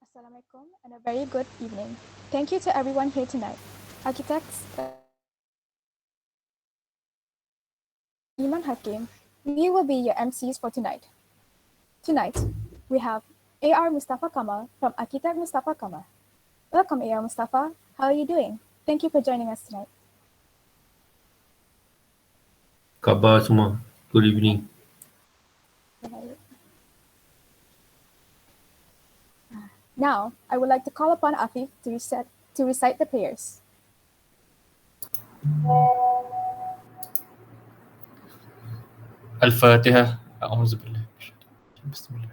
Assalamualaikum and a very good evening. Thank you to everyone here tonight. Architects, Iman Hakim, we will be your MCs for tonight. Tonight, we have AR Mustafa Kamal from Architect Mustafa Kamal. Welcome AR Mustafa, how are you doing? Thank you for joining us tonight. Khabar semua. Good evening. Now, I would like to call upon Afif to recite the prayers. الفاتحة أعوذ بالله من الشيطان الرجيم. بسم الله.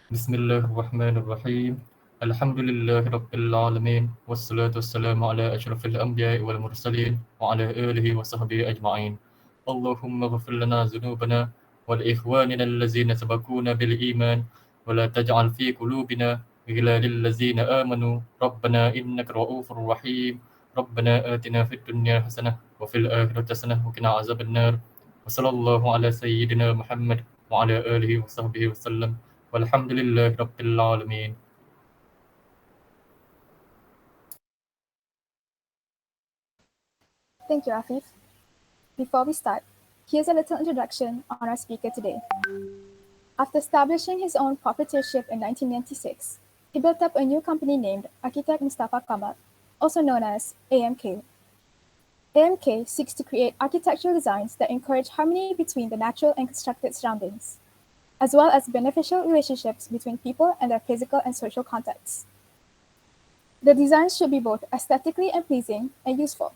بسم الله الرحمن الرحيم. الحمد لله رب العالمين والصلاة والسلام على أشرف الأنبياء والمرسلين وعلى آله وصحبه أجمعين. اللهم اغفر لنا ذنوبنا ولإخواننا الذين سبقونا بالإيمان ولا تجعل في قلوبنا غلا للذين آمنوا ربنا إنك رؤوف رحيم. ربنا آتنا في الدنيا حسنة وفي الآخرة حسنة وقنا عذاب النار. وصلى الله على سيدنا محمد وعلى آله وصحبه وسلم والحمد لله رب العالمين. Thank you, Afif. Before we start, here's a little introduction on our speaker today. After establishing his own proprietorship in 1996, he built up a new company named Architect Mustafa Kamal, also known as AMK. AMK seeks to create architectural designs that encourage harmony between the natural and constructed surroundings, as well as beneficial relationships between people and their physical and social contexts. The designs should be both aesthetically and pleasing and useful,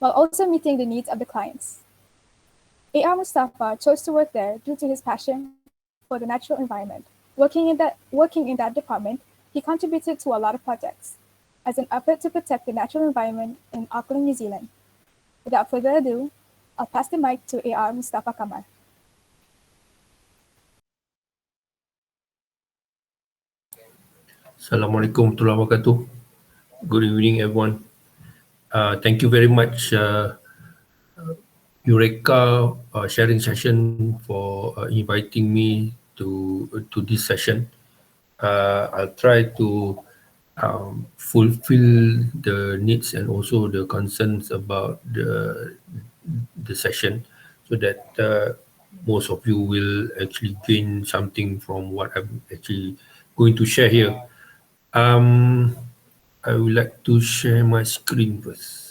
while also meeting the needs of the clients. AR Mustafa chose to work there due to his passion for the natural environment. Working in that department, he contributed to a lot of projects as an effort to protect the natural environment in Auckland, New Zealand. Without further ado, I'll pass the mic to AR Mustafa Kamal. Assalamualaikum warahmatullahi wabarakatuh. Good evening, everyone. Thank you very much, EUREKA sharing session for inviting me to this session. I'll try to fulfill the needs and also the concerns about the session, so that most of you will actually gain something from what I'm actually going to share here. I would like to share my screen first.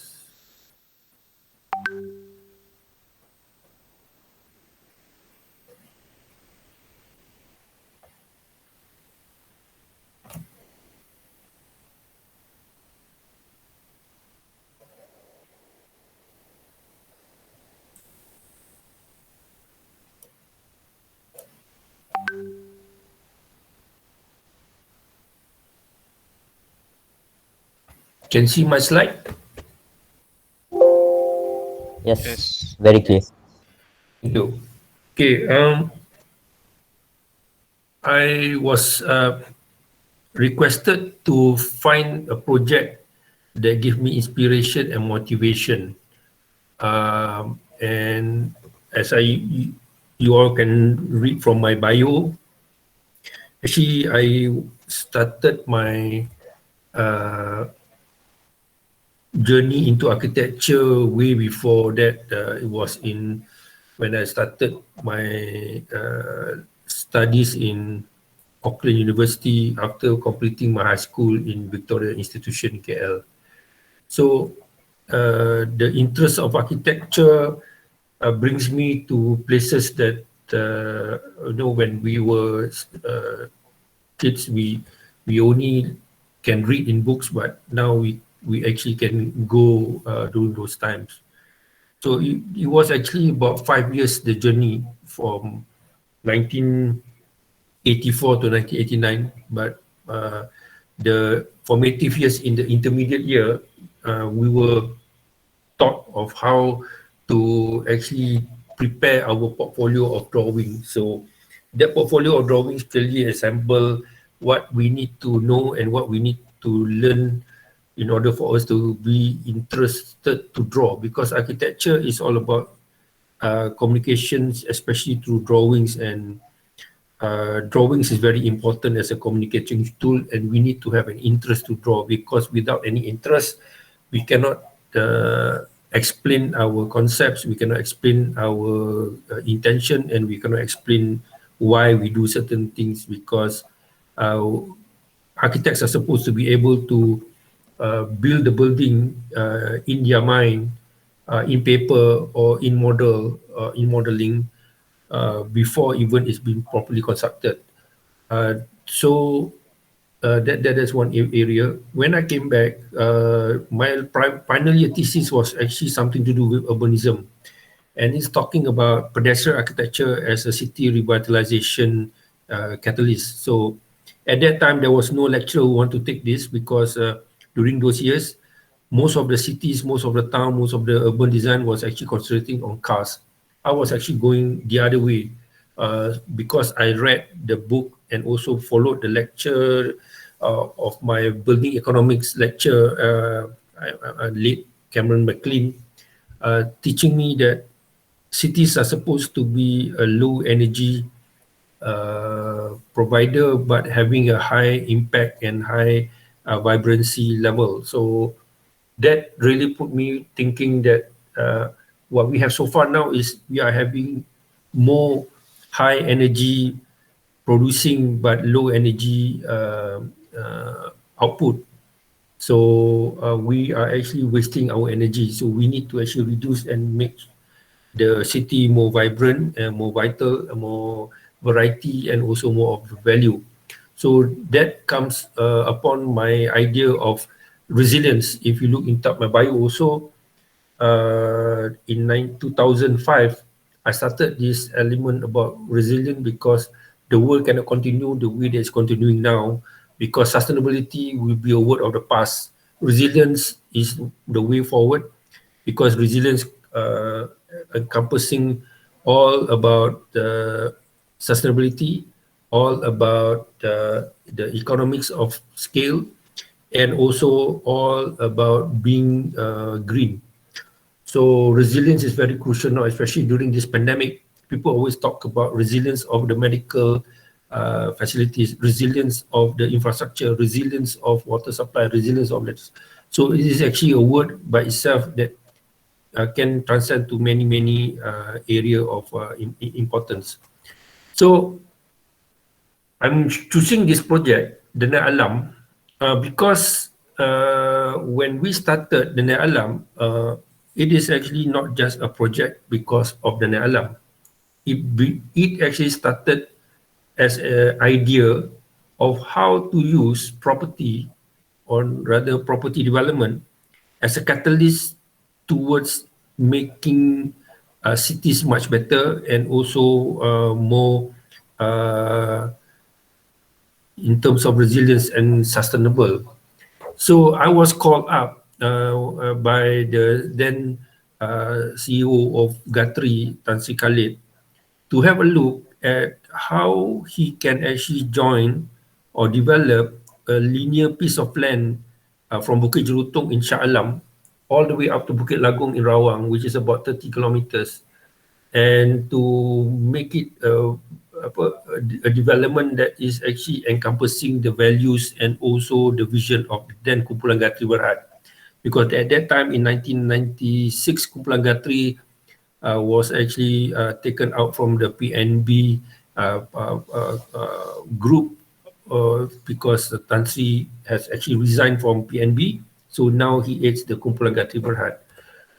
Can see my slide? Yes. Very clear. Thank you. Okay. I was requested to find a project that give me inspiration and motivation. And as you all can read from my bio, actually I started my journey into architecture way before that. It was when I started my studies in Auckland University after completing my high school in Victoria Institution, KL. So the interest of architecture brings me to places that when we were kids, we only can read in books, but now we actually can go during those times. So it was actually about 5 years, the journey from 1984 to 1989. But the formative years in the intermediate year, we were taught of how to actually prepare our portfolio of drawings. So that portfolio of drawings clearly assemble what we need to know and what we need to learn in order for us to be interested to draw, because architecture is all about communications, especially through drawings, and drawings is very important as a communication tool, and we need to have an interest to draw, because without any interest we cannot explain our concepts, we cannot explain our intention, and we cannot explain why we do certain things, because architects are supposed to be able to build the building in their mind, in paper or in modeling, before even it's been properly constructed. So that is one area. When I came back, my final year thesis was actually something to do with urbanism, and it's talking about pedestrian architecture as a city revitalization catalyst. So at that time, there was no lecturer who wanted to take this, because during those years, most of the cities, most of the town, most of the urban design was actually concentrating on cars. I was actually going the other way, because I read the book and also followed the lecture of my building economics lecture, late Cameron McLean, teaching me that cities are supposed to be a low energy provider, but having a high impact and high vibrancy level. So that really put me thinking that what we have so far now is we are having more high energy producing but low energy output. So we are actually wasting our energy. So we need to actually reduce and make the city more vibrant and more vital, more variety, and also more of value. So that comes upon my idea of resilience. If you look into my bio also, in 2005, I started this element about resilience, because the world cannot continue the way that it's continuing now, because sustainability will be a word of the past. Resilience is the way forward, because resilience encompassing all about the sustainability, all about the economics of scale, and also all about being green. So resilience is very crucial now, especially during this pandemic. People always talk about resilience of the medical facilities, resilience of the infrastructure, resilience of water supply, resilience of that. So it is actually a word by itself that can transcend to many area of importance. So I'm choosing this project, DENAI Alam, because when we started DENAI Alam, it is actually not just a project because of DENAI Alam. It actually started as an idea of how to use property, or rather property development, as a catalyst towards making cities much better, and also more in terms of resilience and sustainable. So I was called up by the then CEO of Gatri, Tan Sri Khalid, to have a look at how he can actually join or develop a linear piece of land from Bukit Jelutong in Shah Alam all the way up to Bukit Lagong in Rawang, which is about 30 kilometers, and to make it a development that is actually encompassing the values and also the vision of then Kumpulan Gatri Berhad. Because at that time in 1996, Kumpulan Gatri was actually taken out from the PNB group, because Tan Sri has actually resigned from PNB. So now he aids the Kumpulan Gatri Berhad.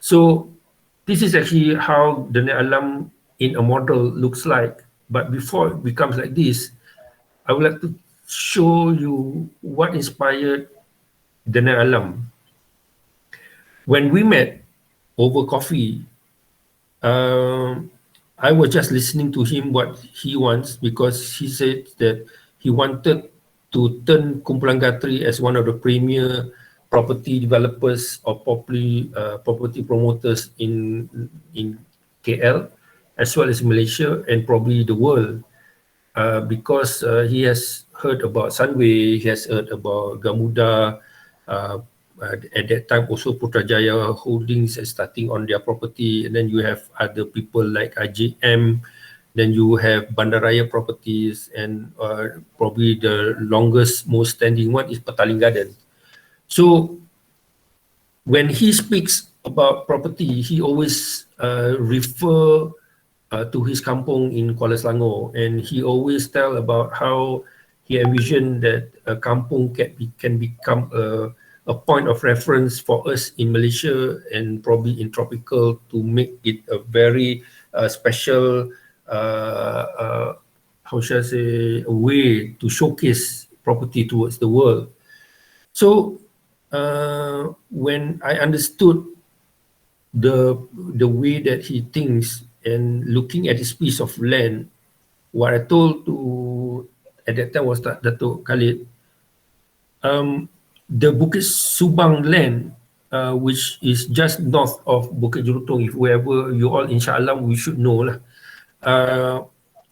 So this is actually how the DENAI Alam in a model looks like. But before it becomes like this, I would like to show you what inspired the DENAI Alam. When we met over coffee, I was just listening to him what he wants, because he said that he wanted to turn Kumpulan Gatri as one of the premier property developers or property promoters in KL, as well as Malaysia and probably the world. because he has heard about Sunway, he has heard about Gamuda. At that time, also Putrajaya Holdings is starting on their property, and then you have other people like IJM. Then you have Bandaraya Properties, and probably the longest, most standing one is Petaling Garden. So when he speaks about property, he always refer to his kampung in Kuala Selangor, and he always tell about how he envisioned that a kampung can become a point of reference for us in Malaysia and probably in tropical to make it a very special, how shall I say, a way to showcase property towards the world. So when I understood the way that he thinks and looking at his piece of land, what I told to at that time was Dato' Khalid, the Bukit Subang land, which is just north of Bukit Jelutong, if whoever you all, inshallah, we should know lah.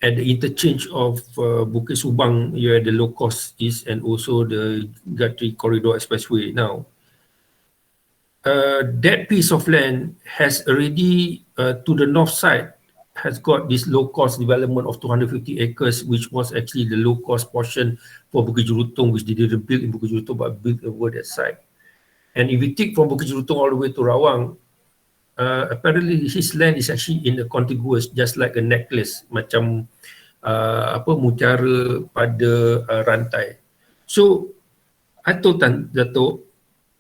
At the interchange of Bukit Subang, you have the low cost east and also the Gatri Corridor Expressway now. That piece of land has already, to the north side, has got this low-cost development of 250 acres, which was actually the low-cost portion for Bukit Jelutong, which they didn't build in Bukit Jelutong, but built over that side. And if you take from Bukit Jelutong all the way to Rawang, apparently his land is actually in a contiguous, just like a necklace, macam mutiara pada rantai. So I told Dato',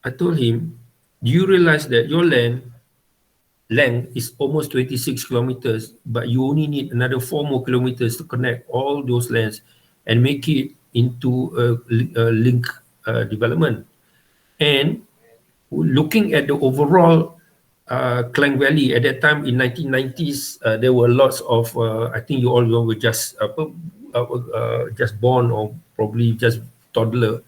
I told him, do you realize that your land length is almost 26 kilometers, but you only need another 4 more kilometers to connect all those lands and make it into a link development. And looking at the overall Klang Valley at that time in 1990s, there were lots of, I think you all were just born or probably just toddler.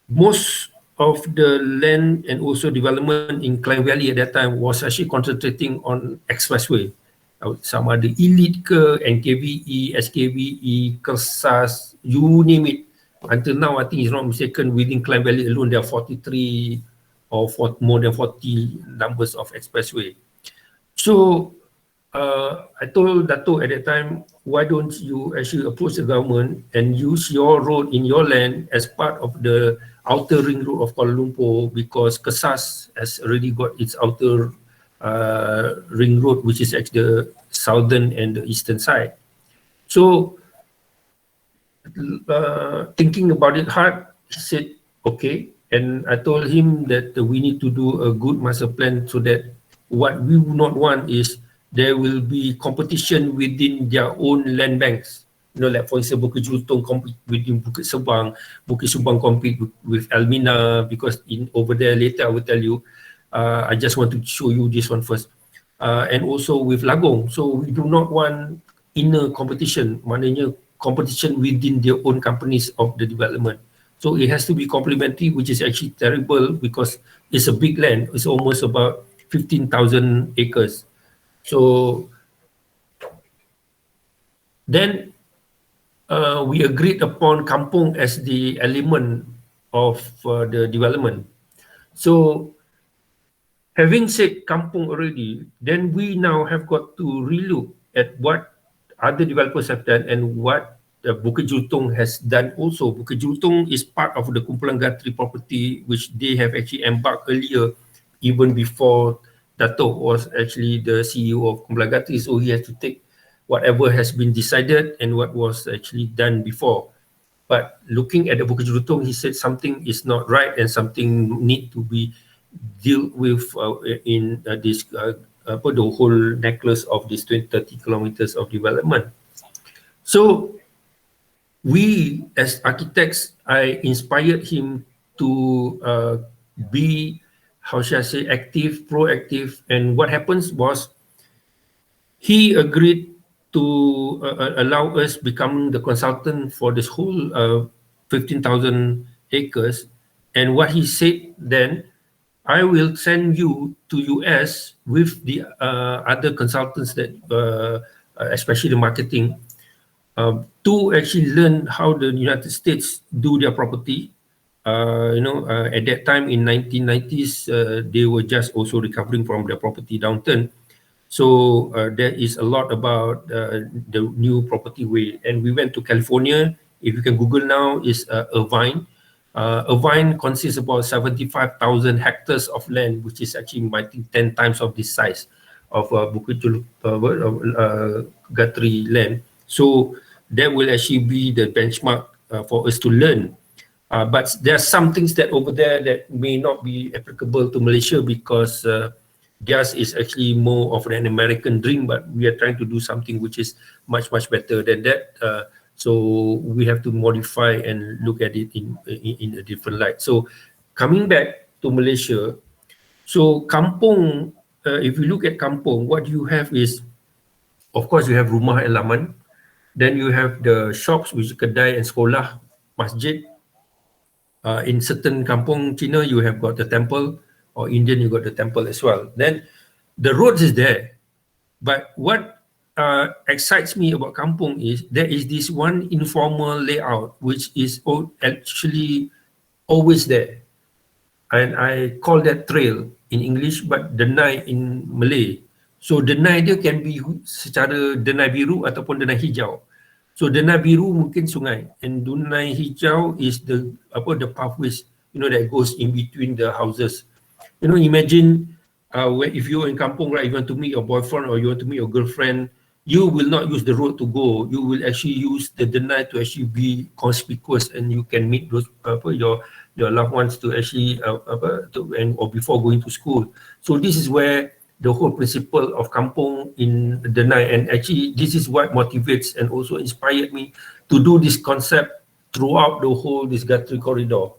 Most of the land and also development in Klang Valley at that time was actually concentrating on expressway. Some ada Elite ke, NKVE, SKVE, Kersas, you name it. Until now, I think it's not mistaken, within Klang Valley alone, there are 43 or more than 40 numbers of expressway. So I told Dato' at that time, why don't you actually approach the government and use your road in your land as part of the outer ring road of Kuala Lumpur, because Kesas has already got its outer ring road, which is actually the southern and the eastern side. So thinking about it hard, he said, okay. And I told him that we need to do a good master plan so that what we would not want is there will be competition within their own land banks. You know, like for instance, Bukit Jelutong compete within Bukit Subang compete with Almina, because over there later I will tell you. I just want to show you this one first. And also with Lagong. So we do not want inner competition, maknanya competition within their own companies of the development. So it has to be complementary, which is actually terrible because it's a big land. It's almost about 15,000 acres. So then we agreed upon kampung as the element of the development. So having said kampung already, then we now have got to relook at what other developers have done and what Bukit Jelutong has done also. Bukit Jelutong is part of the Kumpulan Gatri property, which they have actually embarked earlier, even before Dato' was actually the CEO of Kumpulan Gatri. So he has to take whatever has been decided and what was actually done before. But looking at the Bukit Jelutong, he said something is not right and something need to be dealt with in this the whole necklace of this 30 kilometers of development. So we as architects, I inspired him to be, how shall I say, active, proactive. And what happens was he agreed to allow us become the consultant for this whole 15,000 acres. And what he said then, I will send you to US with the other consultants that, especially the marketing, to actually learn how the United States do their property. At that time in 1990s, they were just also recovering from their property downturn. So there is a lot about the new property way. And we went to California. If you can Google now, is Irvine. Irvine consists about 75,000 hectares of land, which is actually, I think, 10 times of the size of Bukit Guthrie land. So that will actually be the benchmark for us to learn. But there are some things that over there that may not be applicable to Malaysia because theirs is actually more of an American dream, but we are trying to do something which is much, much better than that. So we have to modify and look at it in a different light. So coming back to Malaysia, so kampung, if you look at kampung, what you have is, of course, you have rumah and laman. Then you have the shops, which is kedai and sekolah, masjid. In certain kampung Cina, you have got the temple, or Indian, you got the temple as well. Then the roads is there. But what excites me about kampung is there is this one informal layout which is actually always there. And I call that trail in English, but denai in Malay. So denai dia can be secara denai biru ataupun denai hijau. So denai biru mungkin sungai, and denai hijau is the pathways, that goes in between the houses. Imagine if you're in kampung, right, you want to meet your boyfriend or you want to meet your girlfriend, you will not use the road to go. You will actually use the denai to actually be conspicuous, and you can meet those your loved ones to actually or before going to school. So this is where the whole principle of kampung in denai, and actually this is what motivates and also inspired me to do this concept throughout the whole this Guthrie corridor.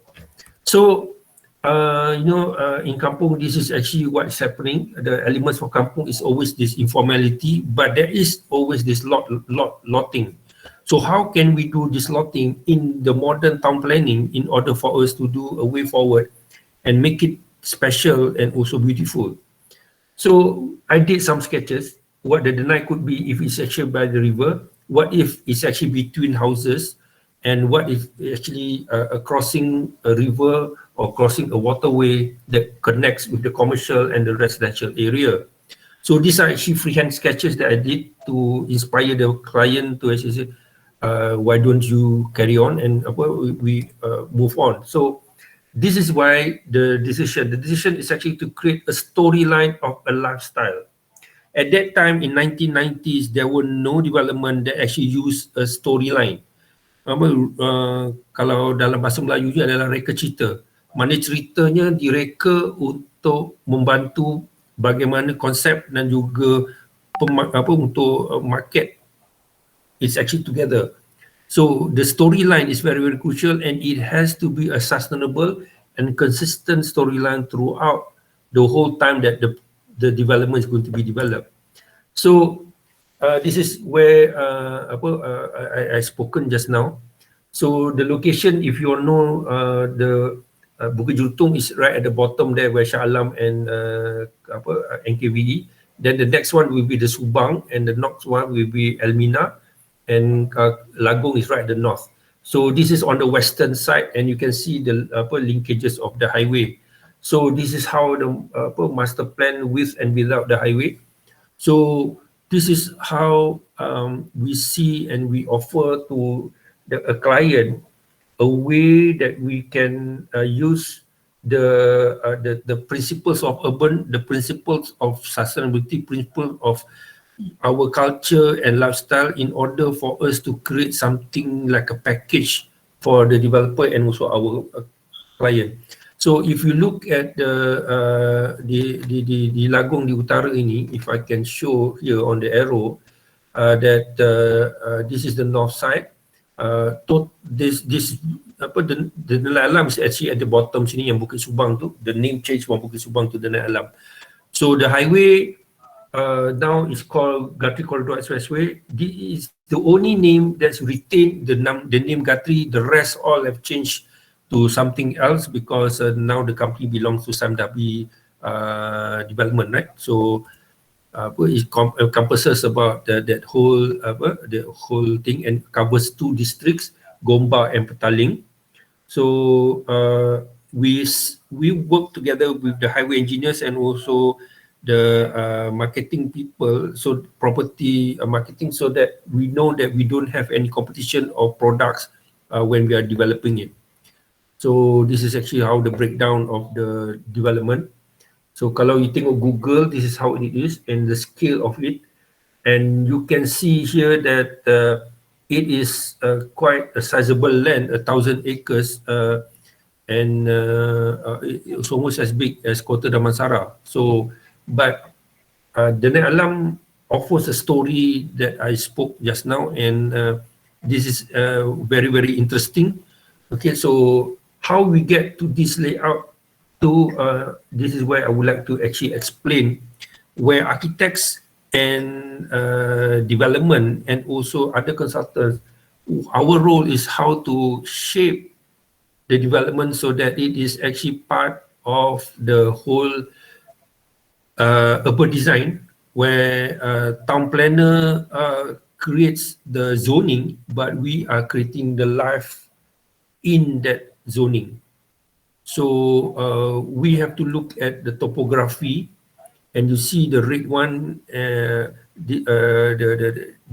So in kampung, this is actually what's happening. The elements for kampung is always this informality, but there is always this lotting. So how can we do this lotting in the modern town planning in order for us to do a way forward and make it special and also beautiful? So I did some sketches, what the denai could be if it's actually by the river, what if it's actually between houses, and what if actually crossing a river or crossing a waterway that connects with the commercial and the residential area. So these are actually freehand sketches that I did to inspire the client to actually say, why don't you carry on and we move on. So this is why the decision is actually to create a storyline of a lifestyle. At that time in 1990s, there were no development that actually used a storyline. Kalau dalam bahasa Melayunya adalah reka cerita. Mana ceritanya direka untuk membantu bagaimana konsep dan juga untuk market is actually together. So the storyline is very, very crucial, and it has to be a sustainable and consistent storyline throughout the whole time that the development is going to be developed. So this is where I spoken just now. So the location, if you all know, the Bukit Jultung is right at the bottom there where Shah Alam and NKVE. Then the next one will be the Subang, and the next one will be Elmina, and Lagong is right at the north. So this is on the western side, and you can see the linkages of the highway. So this is how the master plan with and without the highway. So this is how we see and we offer to a client a way that we can use the principles of urban, the principles of sustainability, principles of our culture and lifestyle in order for us to create something like a package for the developer and also our client. So if you look at the Lagong di Utara ini, if I can show here on the arrow, that this is the north side. The Denai Alam is actually at the bottom sini yang Bukit Subang tu. The name change from Bukit Subang to Denai Alam. So the highway now is called Guthrie Corridor Expressway. This is the only name that's retained the name Guthrie. The rest all have changed to something else because now the company belongs to Samdabi Development, right? So encompasses about that whole the whole thing, and covers 2 districts, Gombak and Petaling. So we work together with the highway engineers and also the marketing people, so property marketing, so that we know that we don't have any competition of products when we are developing it. So this is actually how the breakdown of the development. So kalau you tengok Google, this is how it is and the scale of it. And you can see here that it is quite a sizable land, 1,000 acres, and it's almost as big as Kota Damansara. So, but Denai Alam offers a story that I spoke just now, and this is very, very interesting. Okay, so how we get to this layout, this is where I would like to actually explain where architects and development and also other consultants, our role is how to shape the development so that it is actually part of the whole urban design, where town planner creates the zoning, but we are creating the life in that zoning. So we have to look at the topography, and you see the red one,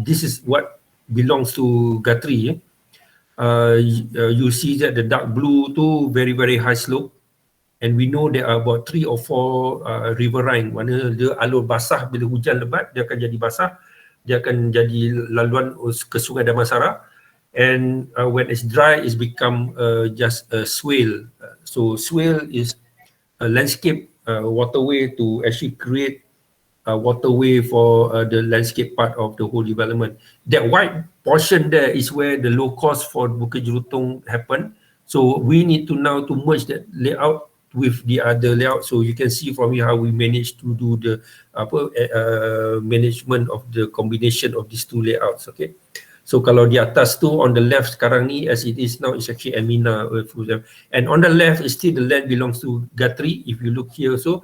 this is what belongs to Guthrie. You see that the dark blue too, very, very high slope. And we know there are about 3 or 4 riverine. Mana dia alur basah, bila hujan lebat, dia akan jadi basah. Dia akan jadi laluan ke Sungai Damansara. And when it's dry, it's become just a swale. So swale is a landscape waterway to actually create a waterway for the landscape part of the whole development. That white portion there is where the low cost for Bukit Jelutong happened. So we need to now to merge that layout with the other layout. So you can see from here how we managed to do the management of the combination of these 2 layouts. Okay. So kalau di atas tu, on the left sekarang ni, as it is now, is actually Amina. And on the left is still the land belongs to Guthrie. If you look here also,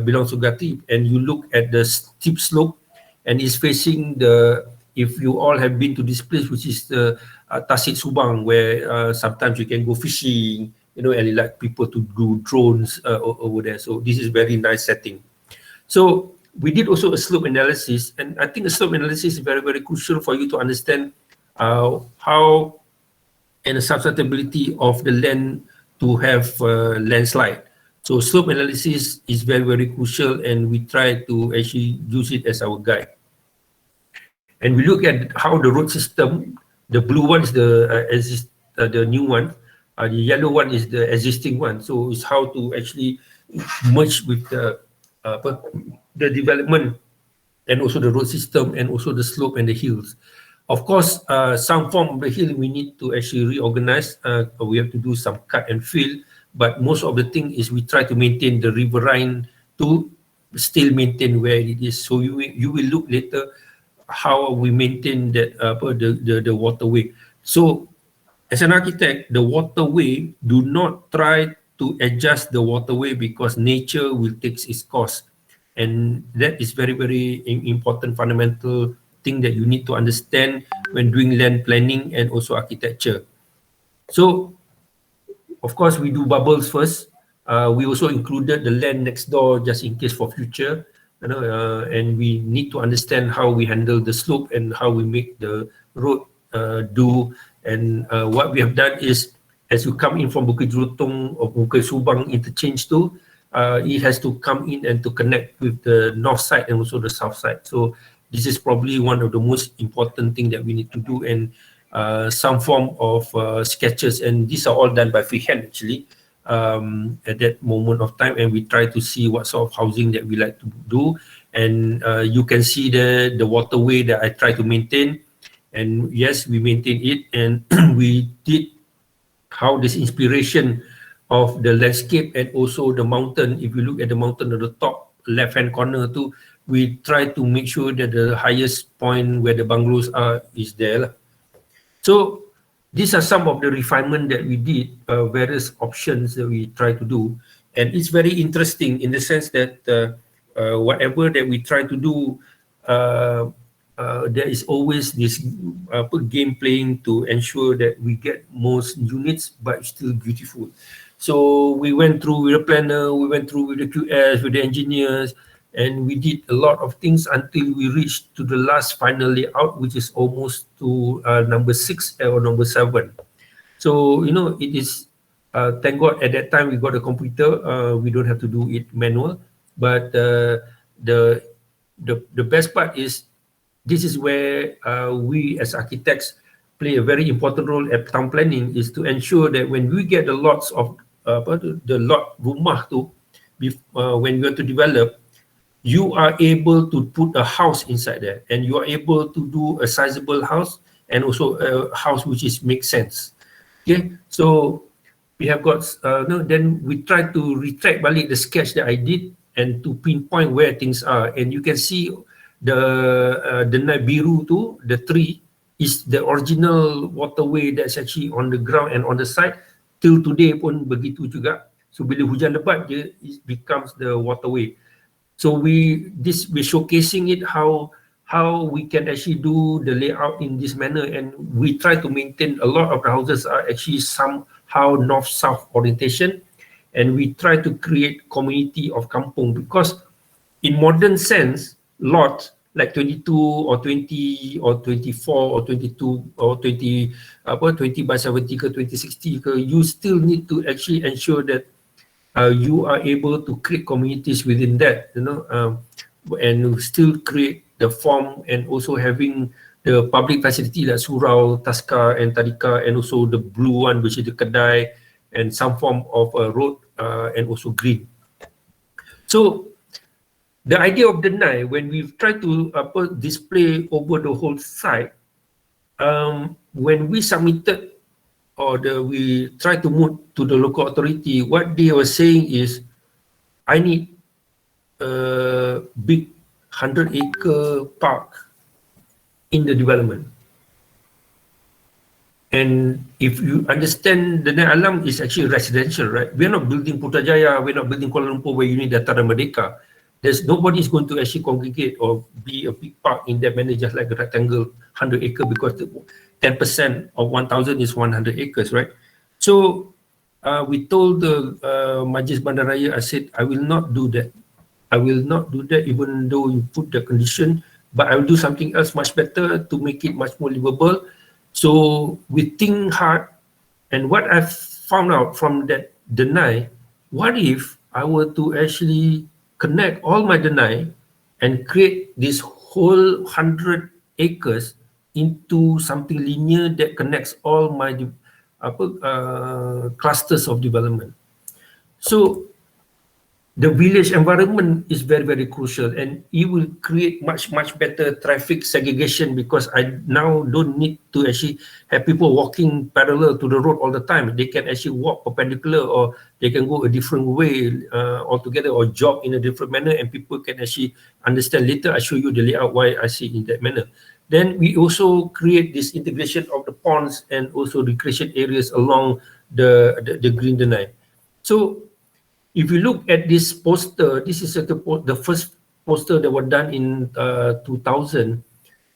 belongs to Guthrie. And you look at the steep slope, and it's facing the, if you all have been to this place, which is the Tasik Subang, where sometimes you can go fishing, you know, and like people to do drones over there. So this is very nice setting. So we did also a slope analysis, and I think the slope analysis is very, very crucial for you to understand how and the susceptibility of the land to have landslide. So slope analysis is very, very crucial, and we try to actually use it as our guide. And we look at how the road system, the blue one is the new one, the yellow one is the existing one. So it's how to actually merge with the development, and also the road system, and also the slope and the hills. Of course, some form of the hill we need to actually reorganize. We have to do some cut and fill, but most of the thing is we try to maintain the riverine to still maintain where it is. So you will look later how we maintain that the waterway. So as an architect, the waterway, do not try to adjust the waterway, because nature will take its course. And that is very, very important fundamental thing that you need to understand when doing land planning and also architecture. So, of course, we do bubbles first. We also included the land next door just in case for future, you know, and we need to understand how we handle the slope and how we make the road do. And what we have done is, as you come in from Bukit Jelutong or Bukit Subang interchange too, it has to come in and to connect with the north side and also the south side. So this is probably one of the most important thing that we need to do, and some form of sketches, and these are all done by freehand actually at that moment of time, and we try to see what sort of housing that we like to do. And you can see the waterway that I try to maintain, and yes, we maintain it, and we did how this inspiration of the landscape and also the mountain. If you look at the mountain at the top left hand corner too, we try to make sure that the highest point where the bungalows are is there. So these are some of the refinement that we did, various options that we try to do. And it's very interesting in the sense that whatever that we try to do, there is always this game playing to ensure that we get most units but still beautiful. So we went through with the planner, we went through with the QS, with the engineers, and we did a lot of things until we reached to the last final layout, which is almost to number 6 or number 7. So, you know, it is, thank God at that time we got a computer, we don't have to do it manual, but the best part is, this is where we as architects play a very important role at town planning, is to ensure that when we get the lots of the lot rumah tu, when you want to develop, you are able to put a house inside there, and you are able to do a sizable house and also a house which is makes sense. Okay, so we have got then we try to retract balik the sketch that I did and to pinpoint where things are, and you can see the DENAI biru tu, the tree is the original waterway that's actually on the ground and on the side. Till today pun begitu juga. So bila hujan lebat, it becomes the waterway. So we're showcasing it how we can actually do the layout in this manner, and we try to maintain a lot of the houses are actually somehow north-south orientation, and we try to create community of kampung, because in modern sense, lot like 22 or 20 or 24 or 22 or 20 by 70 ke 2060 ke, you still need to actually ensure that you are able to create communities within that, you know, and still create the form, and also having the public facility like surau, taska and tadika, and also the blue one which is the kedai, and some form of a road and also green. So the idea of DENAI, when we try to display over the whole site, when we submitted or we try to move to the local authority, what they were saying is, I need a big 100-acre park in the development. And if you understand, DENAI Alam is actually residential, right? We're not building Putrajaya, we're not building Kuala Lumpur where you need Dataran Merdeka. Nobody is going to actually congregate or be a big park in that manner, just like a rectangle 100 acre, because 10% of 1,000 is 100 acres, right? So we told the Majlis Bandaraya, I said, I will not do that. I will not do that, even though you put the condition, but I will do something else much better to make it much more livable. So we think hard, and what I found out from that DENAI, what if I were to actually connect all my DENAI and create this whole 100 acres into something linear that connects all my clusters of development. So the village environment is very, very crucial, and it will create much better traffic segregation, because I now don't need to actually have people walking parallel to the road all the time. They can actually walk perpendicular, or they can go a different way altogether, or jog in a different manner, and people can actually understand. Later I show you the layout why I see in that manner. Then we also create this integration of the ponds and also recreation areas along the green DENAI. So if you look at this poster, this is the first poster that was done in 2000.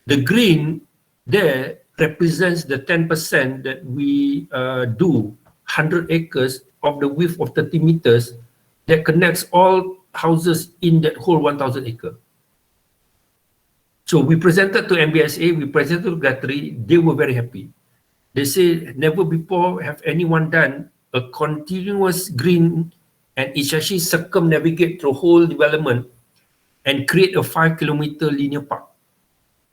The green there represents the 10% that we do, 100 acres of the width of 30 meters that connects all houses in that whole 1,000 acre. So we presented to MBSA, we presented to Gatri, they were very happy. They say never before have anyone done a continuous green, and it's actually circumnavigate through whole development and create a 5-kilometer linear park.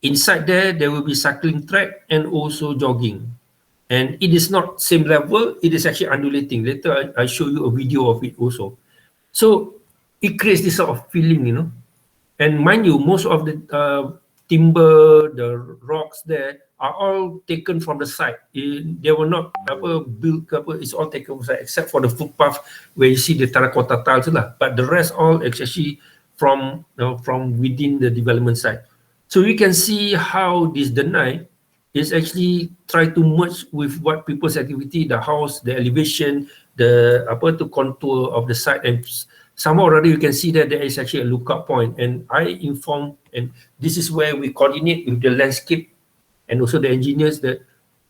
Inside there will be cycling track and also jogging. And it is not same level, it is actually undulating. Later I show you a video of it also. So it creates this sort of feeling, you know. And mind you, most of the timber, the rocks there are all taken from the site. They were not built, it's all taken from the site, except for the footpath where you see the terracotta tiles lah. But the rest all is actually from within the development site. So you can see how this DENAI is actually try to merge with what people's activity, the house, the elevation, the contour of the site, and somehow or other you can see that there is actually a lookout point, and I inform, and this is where we coordinate with the landscape and also the engineers that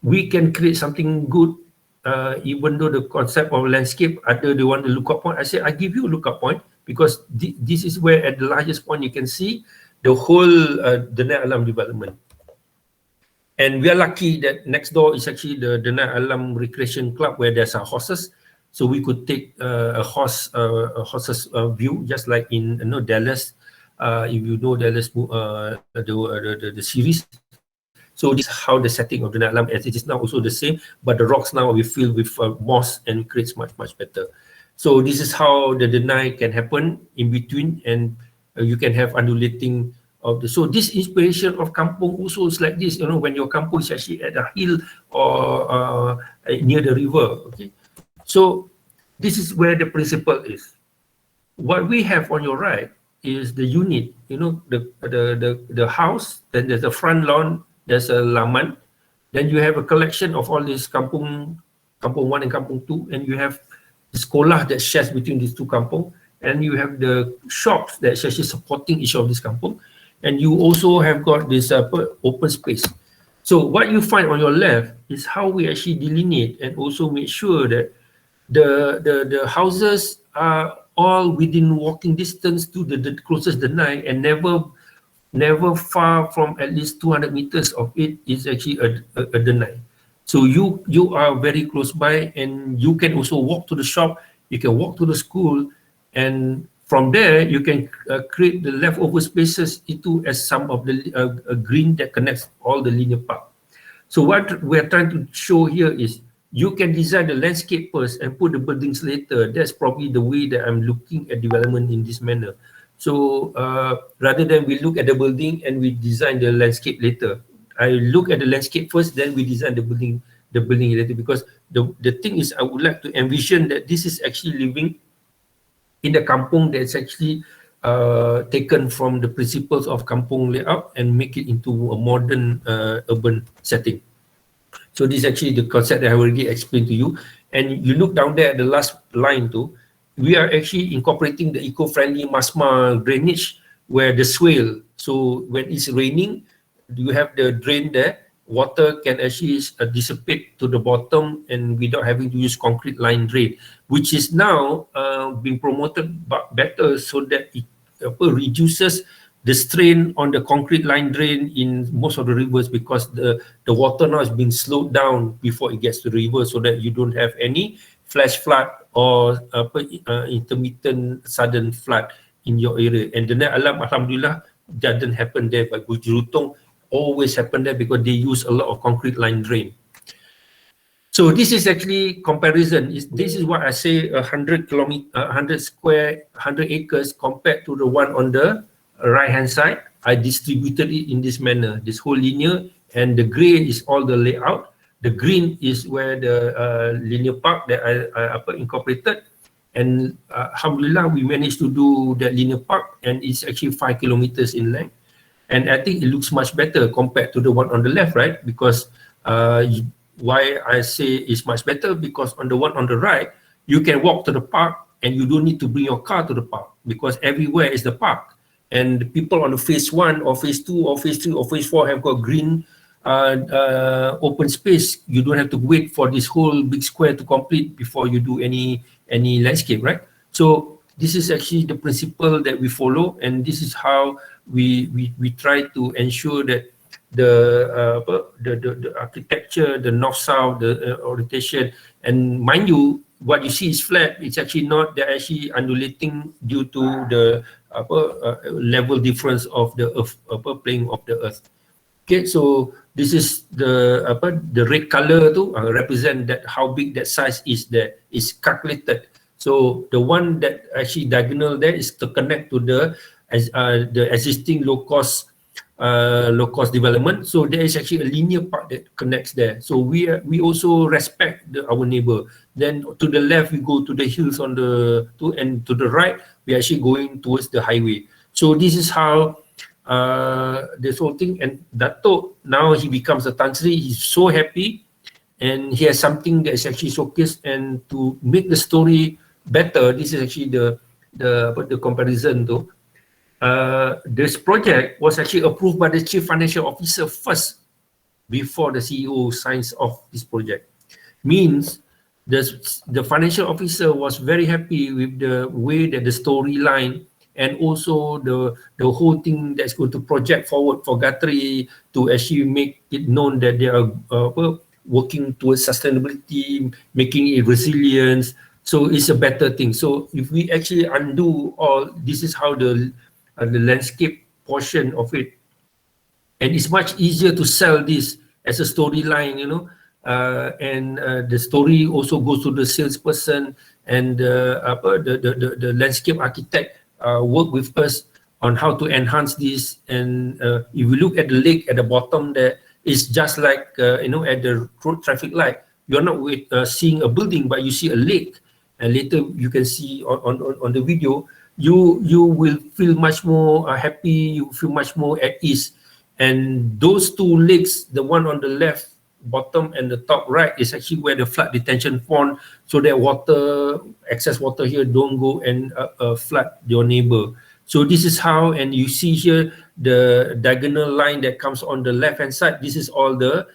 we can create something good, even though the concept of landscape, other they want a lookout point. I say, I give you a lookout point because this is where at the largest point you can see the whole Denai Alam development. And we are lucky that next door is actually the Denai Alam Recreation Club where there's horses. So we could take a horse's view, just like in Dallas. If you know Dallas, the series. So this is how the setting of Denai Alam, as it is now also the same, but the rocks now we fill with moss and creates much better. So this is how the Denai can happen in between, and you can have undulating of the. So this inspiration of kampung also is like this, when your kampung is actually at a hill or near the river. Okay, so this is where the principle is. What we have on your right is the unit, the house. Then there's a front lawn. There's a laman. Then you have a collection of all these kampung 1 and kampung 2, and you have the sekolah that shares between these two kampung, and you have the shops that actually supporting each of these kampung, and you also have got this open space. So what you find on your left is how we actually delineate and also make sure that the houses are all within walking distance to the closest Denai, and never far from at least 200 meters of it is actually a Denai. So you are very close by, and you can also walk to the shop, you can walk to the school, and from there you can create the leftover spaces into as some of the green that connects all the linear park. So what we're trying to show here is you can design the landscape first and put the buildings later. That's probably the way that I'm looking at development in this manner. So rather than we look at the building and we design the landscape later, I look at the landscape first, then we design the building later. Because the thing is, I would like to envision that this is actually living in the kampung that's actually taken from the principles of kampung layout and make it into a modern urban setting. So this is actually the concept that I already explained to you. And you look down there at the last line too, we are actually incorporating the eco-friendly masma drainage where the swale. So when it's raining, you have the drain there. Water can actually dissipate to the bottom and without having to use concrete line drain, which is now being promoted better so that it reduces the strain on the concrete line drain in most of the rivers, because the water now is being slowed down before it gets to the river, so that you don't have any flash flood or intermittent sudden flood in your area. And Denai Alam, alhamdulillah, doesn't happen there, but Bujurutong always happen there because they use a lot of concrete line drain. So this is actually comparison. This is what I say: 100 acres compared to the one on the right hand side. I distributed it in this manner, this whole linear, and the gray is all the layout. The green is where the linear park that I incorporated, and alhamdulillah we managed to do that linear park, and it's actually 5 kilometers in length, and I think it looks much better compared to the one on the left, right? Because why I say it's much better, because on the one on the right you can walk to the park and you don't need to bring your car to the park, because everywhere is the park, and the people on the phase 1 or phase 2 or phase 3 or phase 4 have got green open space. You don't have to wait for this whole big square to complete before you do any landscape, right? So this is actually the principle that we follow, and this is how we try to ensure that the architecture, the north-south, the orientation, and mind you, what you see is flat. It's actually not. They're actually undulating due to the level difference of the earth, plane of the earth. Okay, so this is the red color to represent that how big that size is there is calculated. So the one that actually diagonal there is to connect to the existing low cost development. So there is actually a linear part that connects there. So we also respect our neighbor. Then to the left we go to the hills and to the right we are actually going towards the highway. So this is how this whole thing. And Dato, now he becomes a Tan Sri. He's so happy, and he has something that is actually showcased. And to make the story better, this is actually the comparison tu, this project was actually approved by the Chief Financial Officer first before the CEO signs off this project. Means the financial officer was very happy with the way that the storyline and also the whole thing that's going to project forward for Guthrie to actually make it known that they are working towards sustainability, making it resilience. So it's a better thing. So if we actually undo all, this is how the landscape portion of it, and it's much easier to sell this as a storyline, you know, and the story also goes to the salesperson, and the landscape architect work with us on how to enhance this. And if you look at the lake at the bottom there, it's just like you know, at the road traffic light, you're not seeing a building, but you see a lake. And later you can see on the video, you will feel much more happy, you feel much more at ease. And those two lakes, the one on the left bottom and the top right, is actually where the flood detention pond, so that water, excess water here don't go and flood your neighbor. So this is how, and you see here the diagonal line that comes on the left hand side, this is all the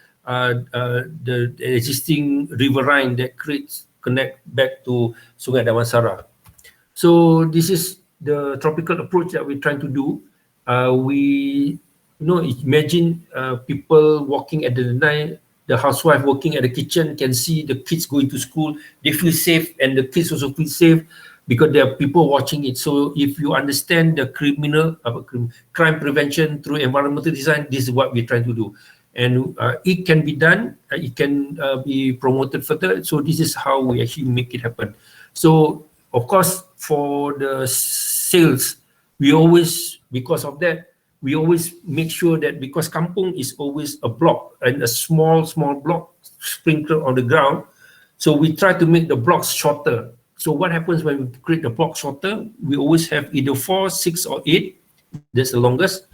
existing riverine that connect back to Sungai Damansara. So this is the tropical approach that we're trying to do. We, you know, imagine people walking at the DENAI, the housewife working at the kitchen can see the kids going to school, they feel safe, and the kids also feel safe because there are people watching it. So if you understand the crime prevention through environmental design, this is what we're trying to do. And it can be done, it can be promoted further. So this is how we actually make it happen. So of course, for the sales, we always, because of that, we always make sure that, because kampung is always a block and a small block sprinkled on the ground, so we try to make the blocks shorter. So what happens when we create the block shorter? We always have either 4, 6, or 8. That's the longest.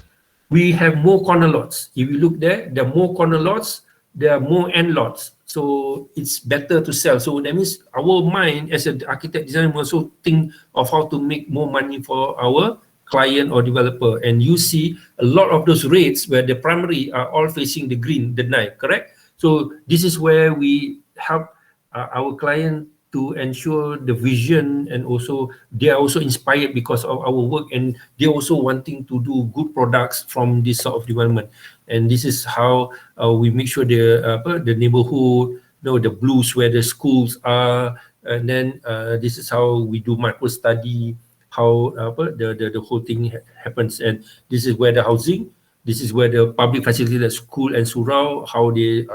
We have more corner lots. If you look there are more corner lots, there are more end lots. So it's better to sell. So that means our mind as an architect designer also think of how to make more money for our client or developer. And you see a lot of those rates where the primary are all facing the green, the night, correct? So this is where we help our client to ensure the vision, and also they are also inspired because of our work, and they're also wanting to do good products from this sort of development. And this is how we make sure the neighborhood, you know, the blues where the schools are, and then this is how we do micro study, how the whole thing happens. And this is where the housing, this is where the public facility, the school and surau, how they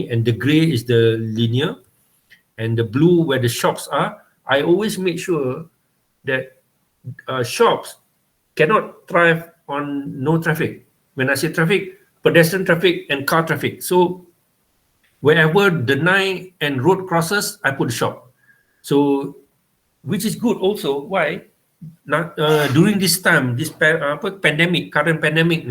and the gray is the linear, and the blue where the shops are. I always make sure that shops cannot thrive on no traffic. When I say traffic, pedestrian traffic and car traffic. So wherever the DENAI and road crosses, I put a shop. So, which is good also. Why? During this time, this pandemic, current pandemic,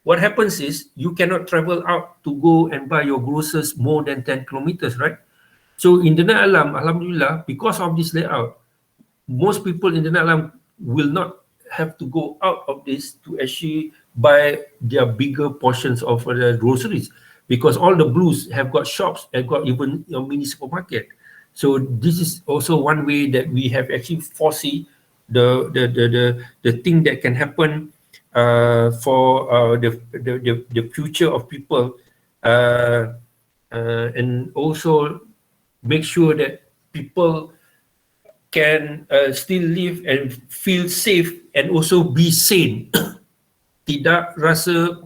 what happens is you cannot travel out to go and buy your groceries more than 10 kilometers, right? So in DENAI Alam, Alhamdulillah, because of this layout, most people in DENAI Alam will not have to go out of this to actually buy their bigger portions of the groceries, because all the blues have got shops and got even a mini supermarket. So this is also one way that we have actually foresee the thing that can happen for the future of people, and also make sure that people can still live and feel safe and also be sane. Tidak rasa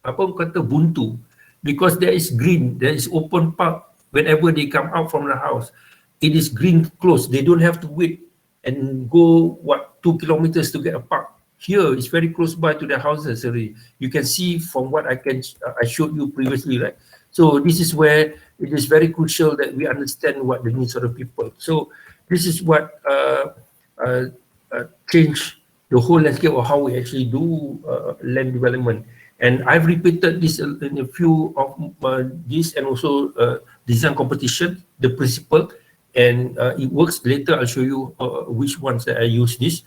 buntu, because there is green, there is open park whenever they come out from the house. It is green close. They don't have to wait and go 2 kilometers to get a park. Here it's very close by to their houses already. You can see from what I showed you previously, right? So this is where it is very crucial that we understand what the needs of the people. So this is what changed the whole landscape of how we actually do land development. And I've repeated this in a few of these, and also design competition. The principle and it works. Later I'll show you which ones that I use this.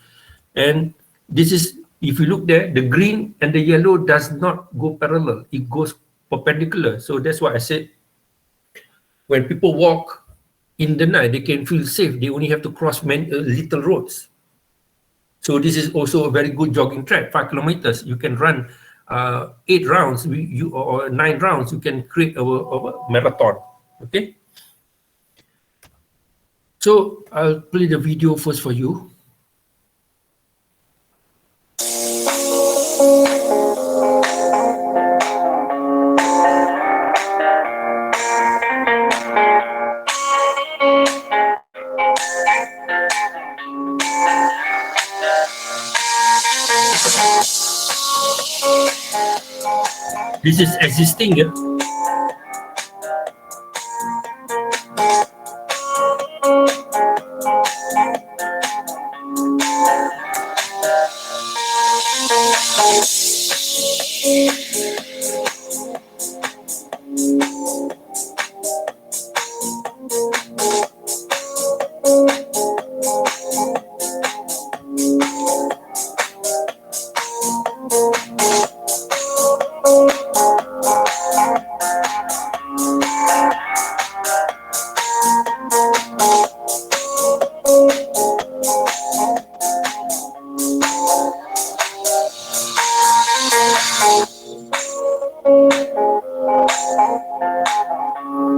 And this is, if you look there, the green and the yellow does not go parallel, it goes perpendicular. So that's why I said when people walk in the night, they can feel safe. They only have to cross many little roads. So this is also a very good jogging track, 5 kilometers. You can run 8 rounds or 9 rounds. You can create a marathon. Okay. So I'll play the video first for you. This is existing, yeah?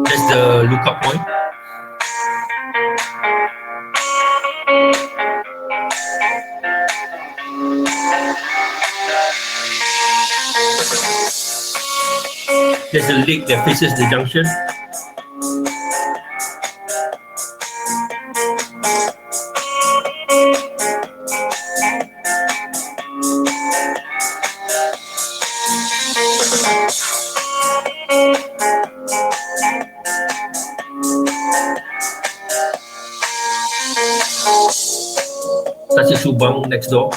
That's the lookup point. There's a lake that faces the junction. That's a Subang next door.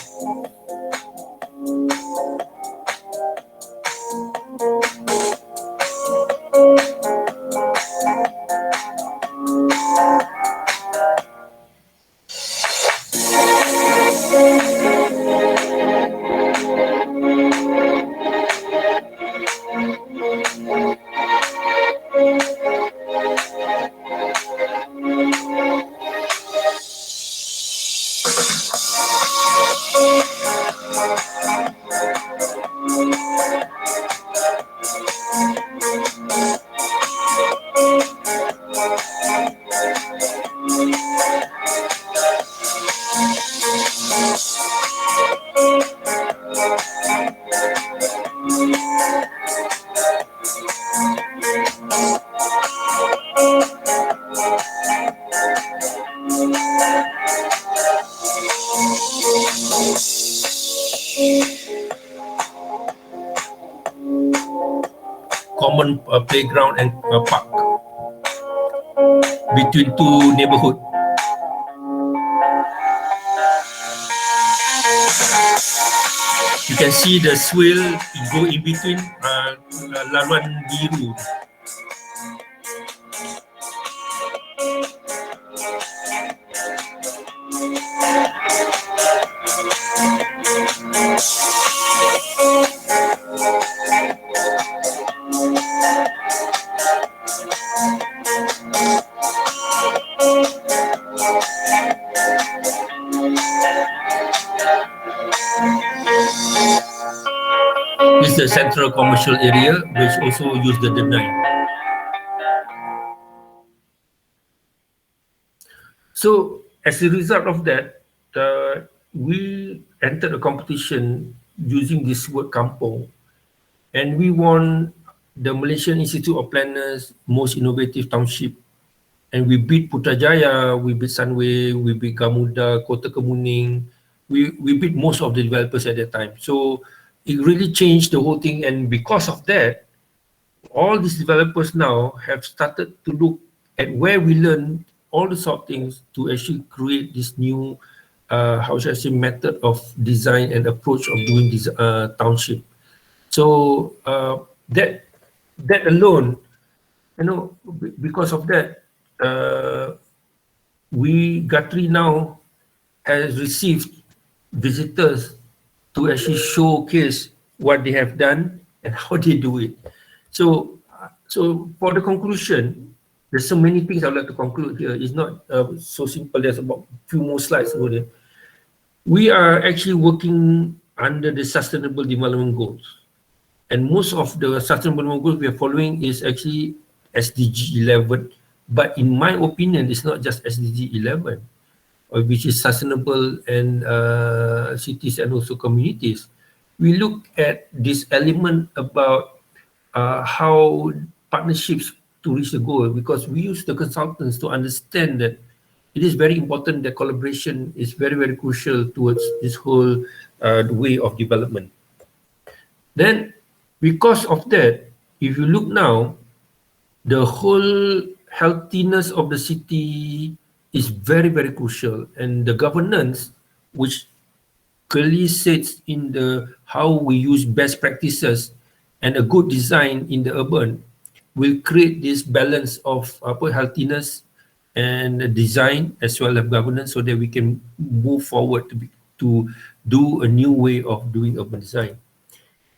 Common playground and park between two neighborhoods. You can see the swale go in between laluan biru. This is the central commercial area, which also use the DENAI. So as a result of that, we entered a competition using this word kampung, and we won the Malaysian Institute of Planners Most Innovative Township, and we beat Putrajaya, we beat Sunway, we beat Gamuda, Kota Kemuning, we beat most of the developers at that time. So it really changed the whole thing, and because of that, all these developers now have started to look at where we learn all the sort of things to actually create this new, how should I say, method of design and approach of doing this township. So that alone, you know, because of that, Guthrie now has received visitors to actually showcase what they have done and how they do it. So for the conclusion, there's so many things I'd like to conclude here. It's not so simple. There's about a few more slides over there. We are actually working under the Sustainable Development Goals. And most of the Sustainable Development Goals we are following is actually SDG 11. But in my opinion, it's not just SDG 11, which is sustainable and cities and also communities. We look at this element about how partnerships to reach the goal, because we use the consultants to understand that it is very important that collaboration is very, very crucial towards this whole way of development. Then, because of that, if you look now, the whole healthiness of the city is very, very crucial, and the governance, which clearly sits in the how we use best practices and a good design in the urban, will create this balance of healthiness and design as well as governance, so that we can move forward to do a new way of doing urban design.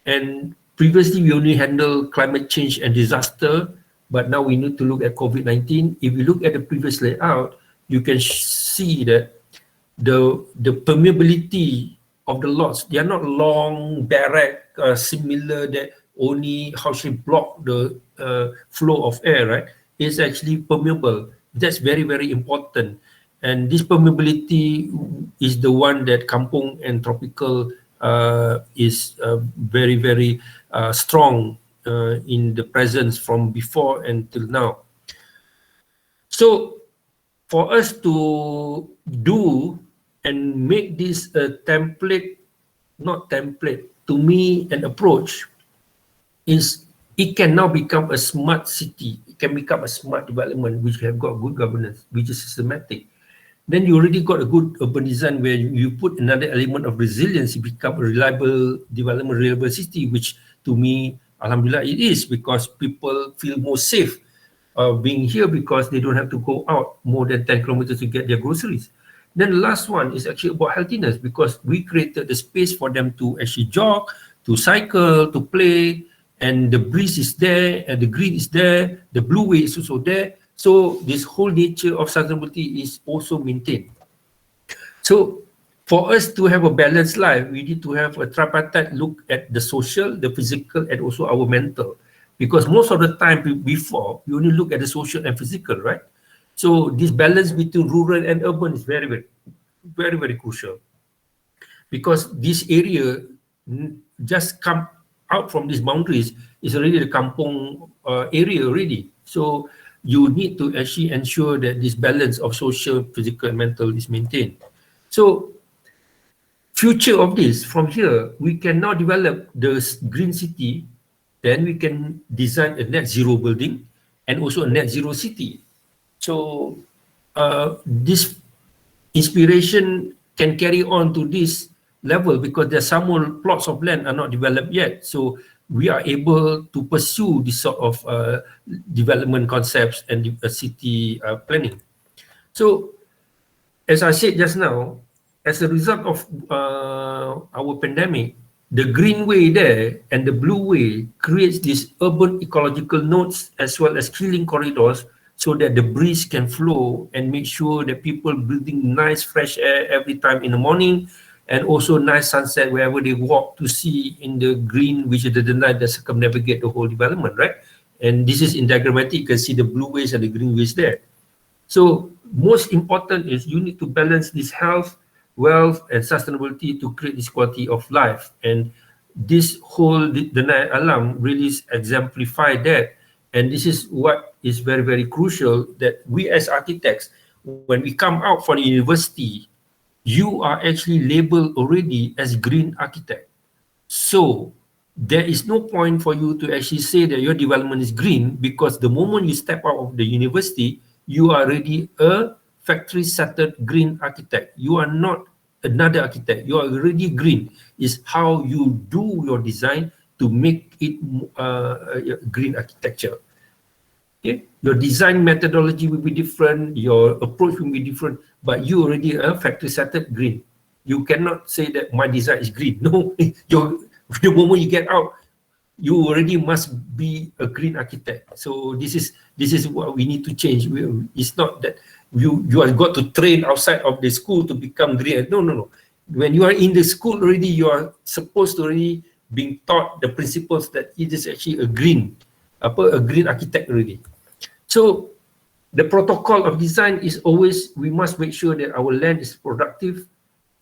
And previously we only handle climate change and disaster, but now we need to look at COVID-19. If you look at the previous layout, you can see that the permeability of the lots, they are not long barrack similar that only how she block the flow of air, right? It's actually permeable. That's very, very important. And this permeability is the one that Kampung and Tropical is very, very strong in the presence from before until now. So for us to do and make this a template, not template, to me an approach is it can now become a smart city. It can become a smart development which have got good governance, which is systematic. Then you already got a good urban design where you put another element of resilience, you become a reliable development, reliable city, which to me, alhamdulillah, it is, because people feel more safe being here because they don't have to go out more than 10 kilometers to get their groceries. Then the last one is actually about healthiness, because we created the space for them to actually jog, to cycle, to play, and the breeze is there, and the green is there, the blue way is also there. So this whole nature of sustainability is also maintained. So for us to have a balanced life, we need to have a tripartite look at the social, the physical, and also our mental. Because most of the time before, you only look at the social and physical, right? So this balance between rural and urban is very, very, very, very crucial. Because this area just come out from these boundaries is already the kampung area already. So you need to actually ensure that this balance of social, physical, and mental is maintained. So future of this, from here, we can now develop the green city, then we can design a net zero building and also a net zero city. So this inspiration can carry on to this level because there are some more plots of land are not developed yet. So we are able to pursue this sort of development concepts and city planning. So as I said just now, as a result of our pandemic, the green way there and the blue way creates these urban ecological nodes as well as healing corridors, so that the breeze can flow and make sure that people breathing nice fresh air every time in the morning, and also nice sunset wherever they walk to see in the green, which is the DENAI that circumnavigate the whole development, right? And this is in diagrammatic, you can see the blue ways and the green ways there. So most important is you need to balance this health, wealth, and sustainability to create this quality of life. And this whole DENAI Alam really exemplify that. And this is what is very, very crucial, that we as architects, when we come out from the university, you are actually labeled already as green architect. So there is no point for you to actually say that your development is green, because the moment you step out of the university, you are already a factory settled green architect. You are not another architect. You are already green. It's how you do your design to make it green architecture. Okay, your design methodology will be different, your approach will be different, but you already are factory setted green. You cannot say that my design is green. No, the moment you get out, you already must be a green architect. So this is what we need to change. It's not that you have got to train outside of the school to become green. No, no, no. When you are in the school already, you are supposed to already being taught the principles that it is actually a green architect already. So the protocol of design is always, we must make sure that our land is productive,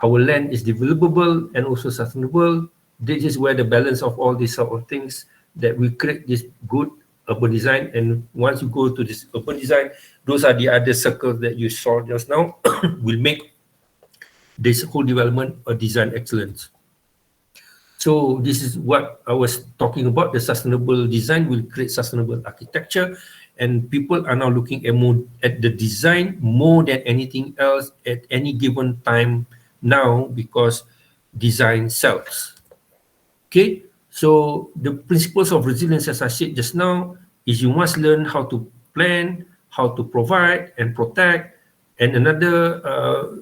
our land is developable and also sustainable. This is where the balance of all these sort of things that we create this good urban design. And once you go to this urban design, those are the other circles that you saw just now, will make this whole development a design excellence. So this is what I was talking about. The sustainable design will create sustainable architecture, and people are now looking at the design more than anything else at any given time now, because design sells. Okay, so the principles of resilience, as I said just now, is you must learn how to plan, how to provide and protect, and another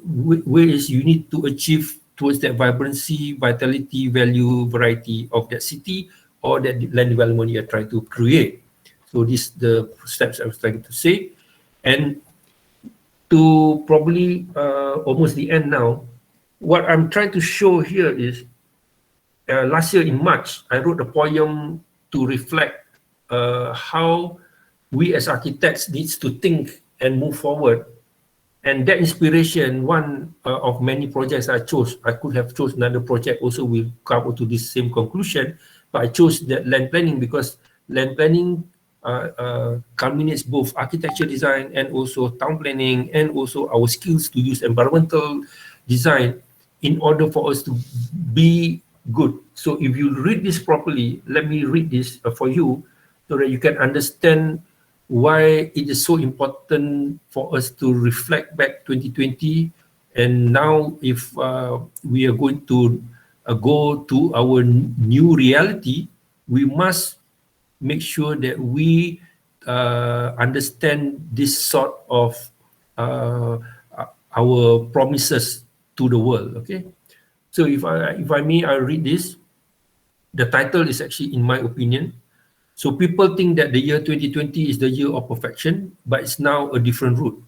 way is you need to achieve towards that vibrancy, vitality, value, variety of that city or that land development you are trying to create. So these the steps I was trying to say. And to probably almost the end now, what I'm trying to show here is last year in March, I wrote a poem to reflect how we as architects needs to think and move forward. And that inspiration, one of many projects I chose. I could have chosen another project also will come to this same conclusion, but I chose that land planning because land planning culminates both architecture design and also town planning and also our skills to use environmental design in order for us to be good. So if you read this properly, let me read this for you so that you can understand why it is so important for us to reflect back 2020. And now if we are going to go to our new reality, we must make sure that we understand this sort of our promises to the world. Okay, so if I may, I'll read this. The title is actually, in my opinion, so people think that the year 2020 is the year of perfection, but it's now a different route.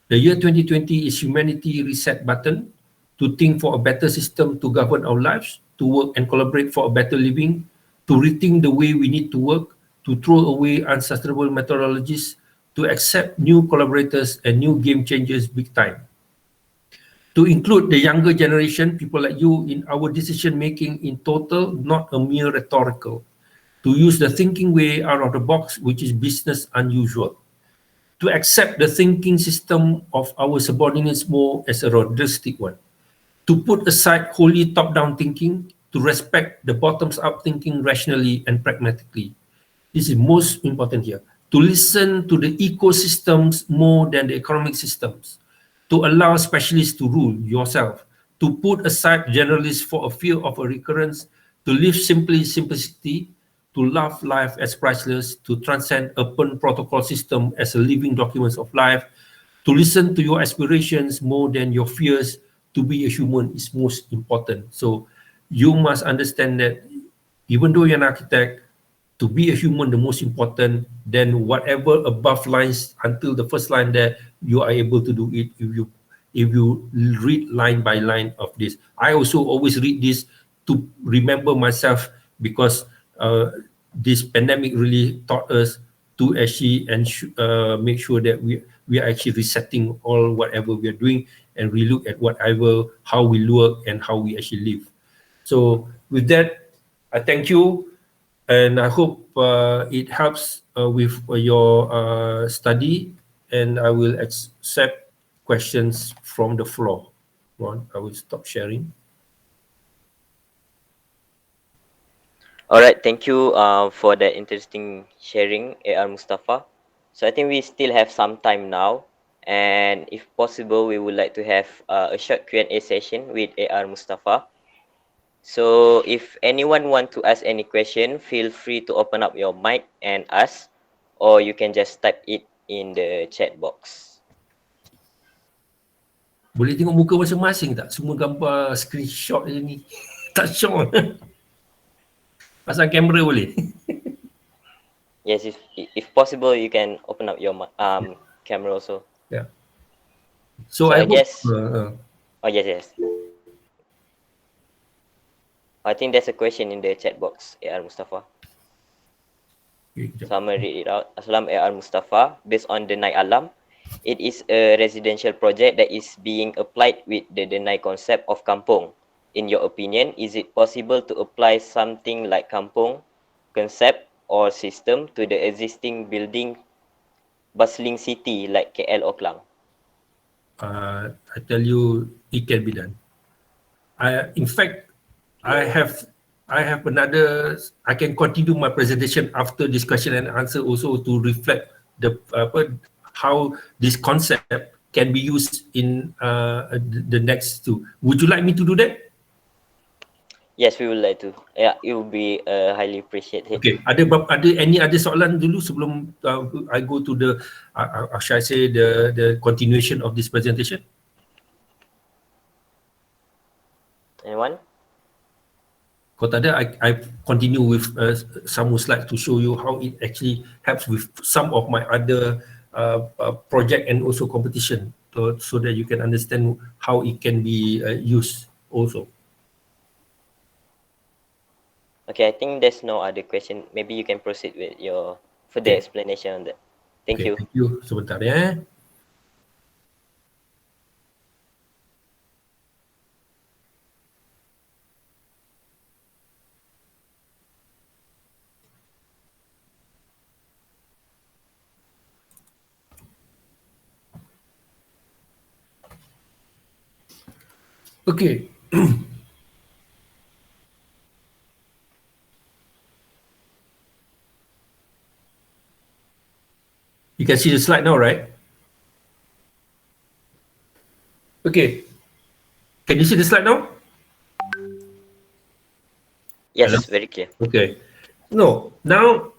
The year 2020 is humanity reset button to think for a better system to govern our lives, to work and collaborate for a better living, to rethink the way we need to work, to throw away unsustainable methodologies, to accept new collaborators and new game changers big time. To include the younger generation, people like you, in our decision making in total, not a mere rhetorical. To use the thinking way out of the box, which is business unusual. To accept the thinking system of our subordinates more as a realistic one. To put aside wholly top-down thinking, to respect the bottoms-up thinking rationally and pragmatically. This is most important here. To listen to the ecosystems more than the economic systems. To allow specialists to rule yourself. To put aside generalists for a fear of a recurrence. To live simplicity. To love life as priceless, to transcend open protocol system as a living document of life, to listen to your aspirations more than your fears. To be a human is most important. So you must understand that even though you're an architect, to be a human, the most important, then whatever above lines until the first line there, you are able to do it if you read line by line of this. I also always read this to remember myself, because this pandemic really taught us to actually make sure that we are actually resetting all whatever we are doing, and we look at how we work and how we actually live. So with that, I thank you, and I hope it helps with your study, and I will accept questions from the floor. I will stop sharing. All right, thank you for that interesting sharing, AR Mustafa. So I think we still have some time now, and if possible, we would like to have a short Q&A session with AR Mustafa. So if anyone want to ask any question, feel free to open up your mic and ask, or you can just type it in the chat box. Boleh tengok muka masing-masing tak? Semua gambar screenshot je ni. Tak syok. Pasang kamera boleh? Yes, if possible, you can open up your camera also. Yeah. So So I I hope... guess... Oh, yes. I think there's a question in the chat box, AR Mustafa. Okay, So I'm going to read it out. Assalam AR Mustafa. Based on DENAI Alam, it is a residential project that is being applied with the DENAI concept of kampung. In your opinion, is it possible to apply something like kampung concept or system to the existing building bustling city like KL or Klang? I tell you, it can be done. In fact, I have another. I can continue my presentation after this question and answer also to reflect how this concept can be used in the next two. Would you like me to do that? Yes, we would like to. Yeah, it would be highly appreciated. Okay. Ada any other soalan dulu sebelum I go to the shall I say the continuation of this presentation? Anyone? Kalau tak ada, I continue with some more slides to show you how it actually helps with some of my other project and also competition, so that you can understand how it can be used also. Okay, I think there's no other question. Maybe you can proceed with your further explanation on that. Thank you. Thank you. Sebentar ya. Okay. You can see the slide now, right? Okay. Can you see the slide now? Yes, Hello? very clear. Okay. No, now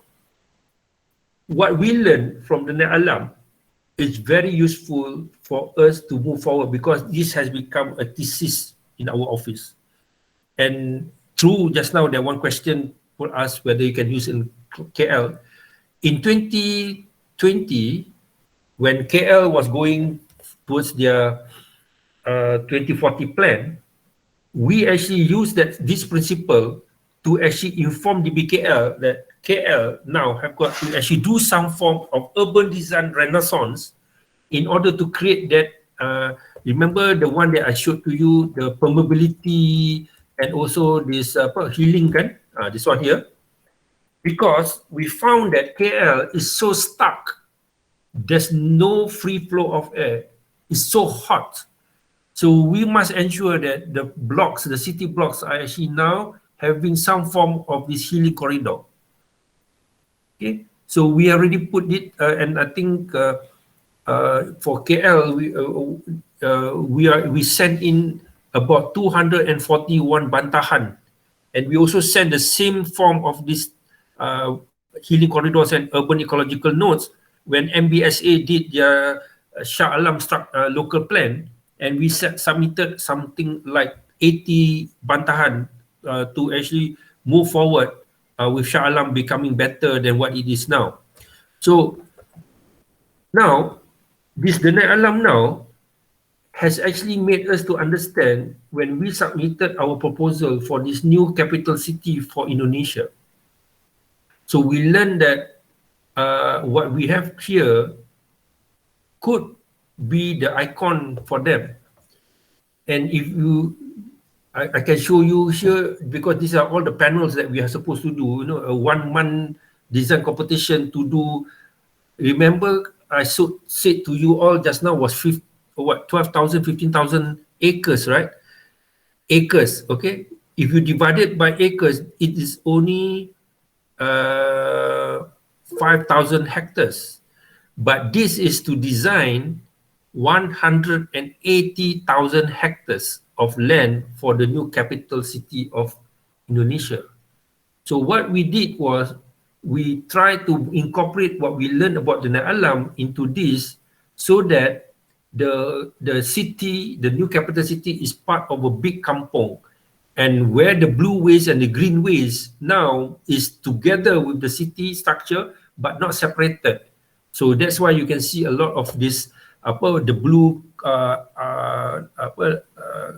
what we learn from the DENAI Alam is very useful for us to move forward, because this has become a thesis in our office. And through just now, there one question for us whether you can use in KL. In 2020, when KL was going towards their 2040 plan, we actually used this principle to actually inform the BKL that KL now have got to actually do some form of urban design renaissance in order to create that. Remember the one that I showed to you, the permeability and also this healing, kan? This one here. Because we found that KL is so stuck. There's no free flow of air. It's so hot. So we must ensure that the blocks, the city blocks, are actually now having some form of this healing corridor. Okay, so we already put it, and I think for KL, we sent in about 241 bantahan, and we also send the same form of this healing corridors and urban ecological nodes when MBSA did their Shah Alam local plan, and we submitted something like 80 bantahan to actually move forward with Shah Alam becoming better than what it is now. So now, this DENAI Alam now has actually made us to understand when we submitted our proposal for this new capital city for Indonesia. So we learned that what we have here could be the icon for them. And if you, I can show you here, because these are all the panels that we are supposed to do, you know, a 1 month design competition to do. Remember, I said to you all just now was 12,000, 15,000 acres, right? Acres, okay? If you divide it by acres, it is only 5,000 hectares. But this is to design 180,000 hectares of land for the new capital city of Indonesia. So what we did was, we try to incorporate what we learned about DENAI Alam into this, so that the city, the new capital city, is part of a big kampong, and where the blue ways and the green ways now is together with the city structure but not separated. So that's why you can see a lot of this the blue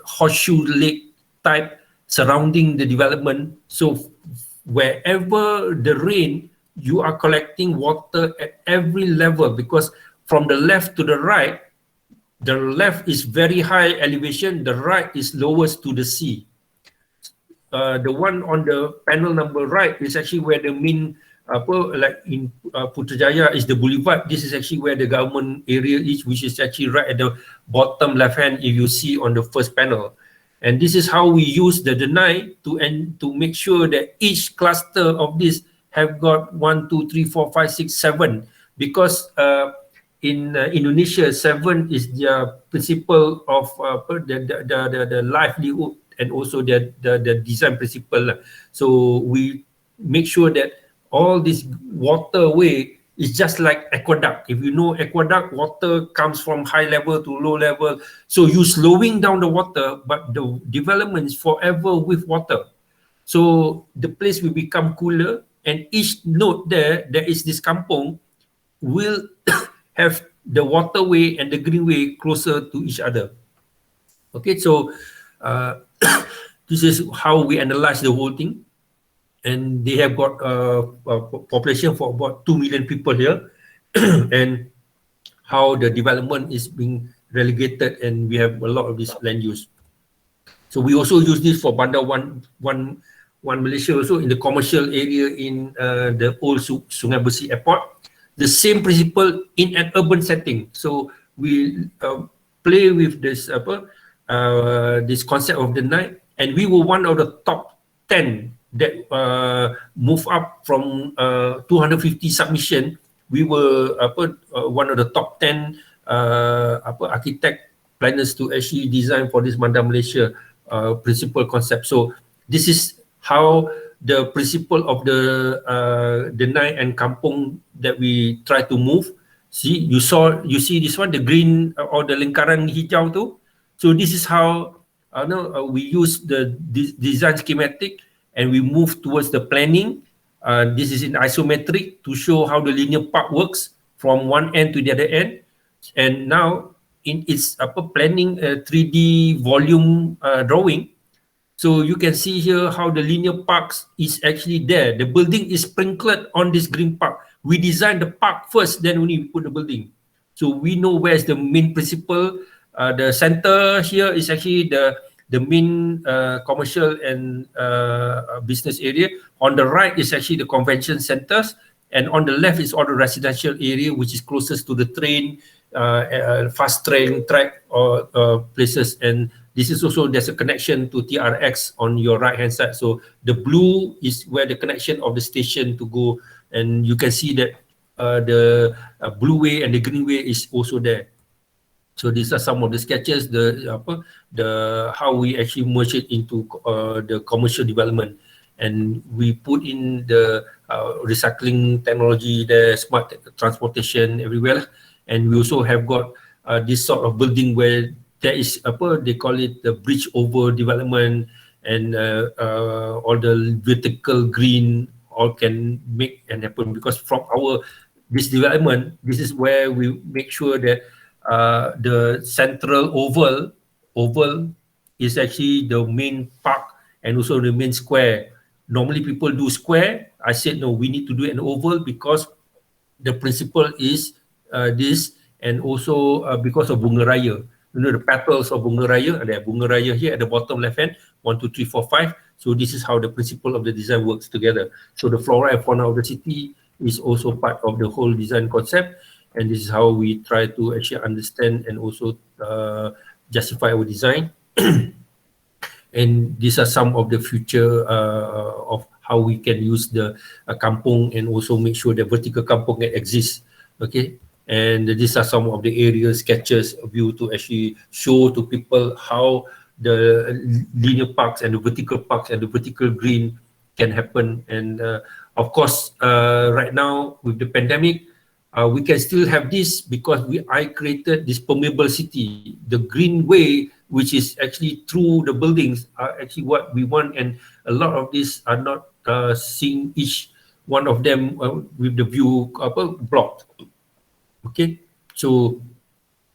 horseshoe lake type surrounding the development. So wherever the rain, you are collecting water at every level, because from the left to the right, the left is very high elevation, the right is lowest to the sea. The one on the panel number right is actually where the main like in Putrajaya is the boulevard. This is actually where the government area is, which is actually right at the bottom left hand if you see on the first panel. And this is how we use the DENAI to make sure that each cluster of this have got 1, 2, 3, 4, 5, 6, 7, because in Indonesia, 7 is their principle of the livelihood, and also the design principle. So we make sure that all this waterway is just like aqueduct. If you know aqueduct, water comes from high level to low level. So you're slowing down the water, but the development is forever with water. So the place will become cooler, and each node there is this kampong, will have the waterway and the greenway closer to each other. Okay, so this is how we analyze the whole thing. And they have got a population for about 2 million people here, and how the development is being relegated, and we have a lot of this land use. So we also use this for Bandar One Malaysia, also in the commercial area in the old Sungai Besi Airport. The same principle in an urban setting. So we play with this this concept of DENAI, and we were one of the top 10 that move up from 250 submission. We were one of the top 10 architect planners to actually design for this Bandar Malaysia principle concept. So this is how the principle of the DENAI and kampung that we try to move. See, you see this one, the green or the lingkaran hijau tu. So this is how we use the design schematic, and we move towards the planning. This is in isometric to show how the linear park works from one end to the other end. And now in its planning 3D volume drawing, so you can see here how the linear parks is actually there. The building is sprinkled on this green park. We design the park first, then only we put the building. So we know where's the main principle. The center here is actually the main commercial and business area. On the right is actually the convention centers, and on the left is all the residential area, which is closest to the train, fast train track or places. And this is also, there's a connection to TRX on your right hand side. So the blue is where the connection of the station to go, and you can see that the blue way and the green way is also there. So these are some of the sketches, how we actually merge it into the commercial development, and we put in the recycling technology, the smart transportation everywhere, and we also have got this sort of building where there is they call it the bridge over development, and all the vertical green all can make and happen, because from this development, this is where we make sure that the central oval is actually the main park and also the main square. Normally people do square. I said no, we need to do an oval because the principle is this, and also because of Bunga Raya. You know, the petals of Bunga Raya, and there are Bunga Raya here at the bottom left hand, 1, 2, 3, 4, 5. So this is how the principle of the design works together. So the flora and fauna of the city is also part of the whole design concept. And this is how we try to actually understand and also justify our design. And these are some of the future of how we can use the kampung, and also make sure the vertical kampung exists. Okay, and these are some of the area sketches of you to actually show to people how the linear parks and the vertical green can happen. And of course, right now with the pandemic, we can still have this because I created this permeable city, the green way, which is actually through the buildings are actually what we want. And a lot of these are not seeing each one of them with the view blocked. Okay, so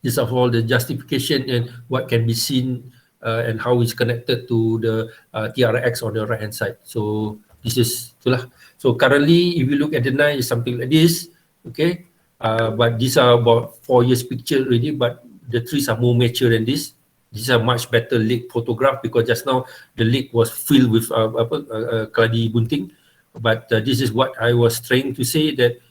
these are all the justification and what can be seen and how it's connected to the TRX on the right hand side. So this is itulah. So currently, if you look at the DENAI, it's something like this. Okay, but these are about 4 years picture already, but the trees are more mature than this. These are much better lake photograph because just now the lake was filled with keladi bunting. But this is what I was trying to say, that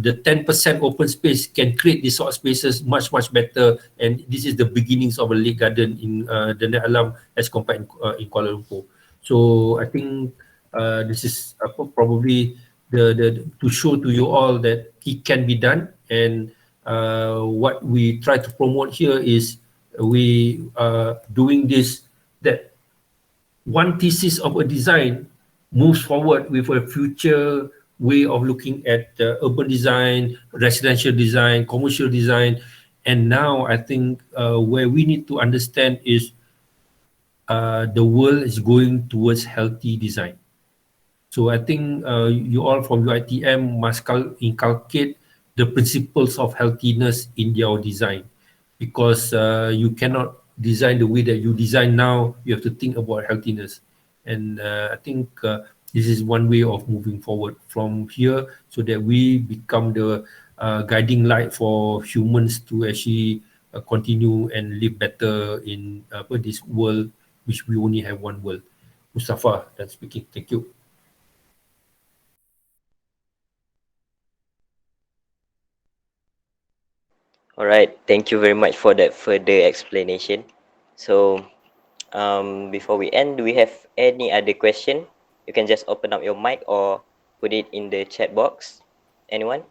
the 10% open space can create these sort of spaces much better, and this is the beginnings of a lake garden in the Net Alam as compared in Kuala Lumpur. So I think this is probably the to show to you all that it can be done. And what we try to promote here is we doing this, that one thesis of a design moves forward with a future way of looking at urban design, residential design, commercial design. And now I think where we need to understand is the world is going towards healthy design. So I think you all from UiTM must inculcate the principles of healthiness in your design, because you cannot design the way that you design now. You have to think about healthiness. And I think this is one way of moving forward from here, so that we become the guiding light for humans to actually continue and live better in this world, which we only have one world. Mustafa, that's speaking. Thank you. All right, thank you very much for that further explanation. So before we end, do we have any other question? You can just open up your mic or put it in the chat box. Anyone?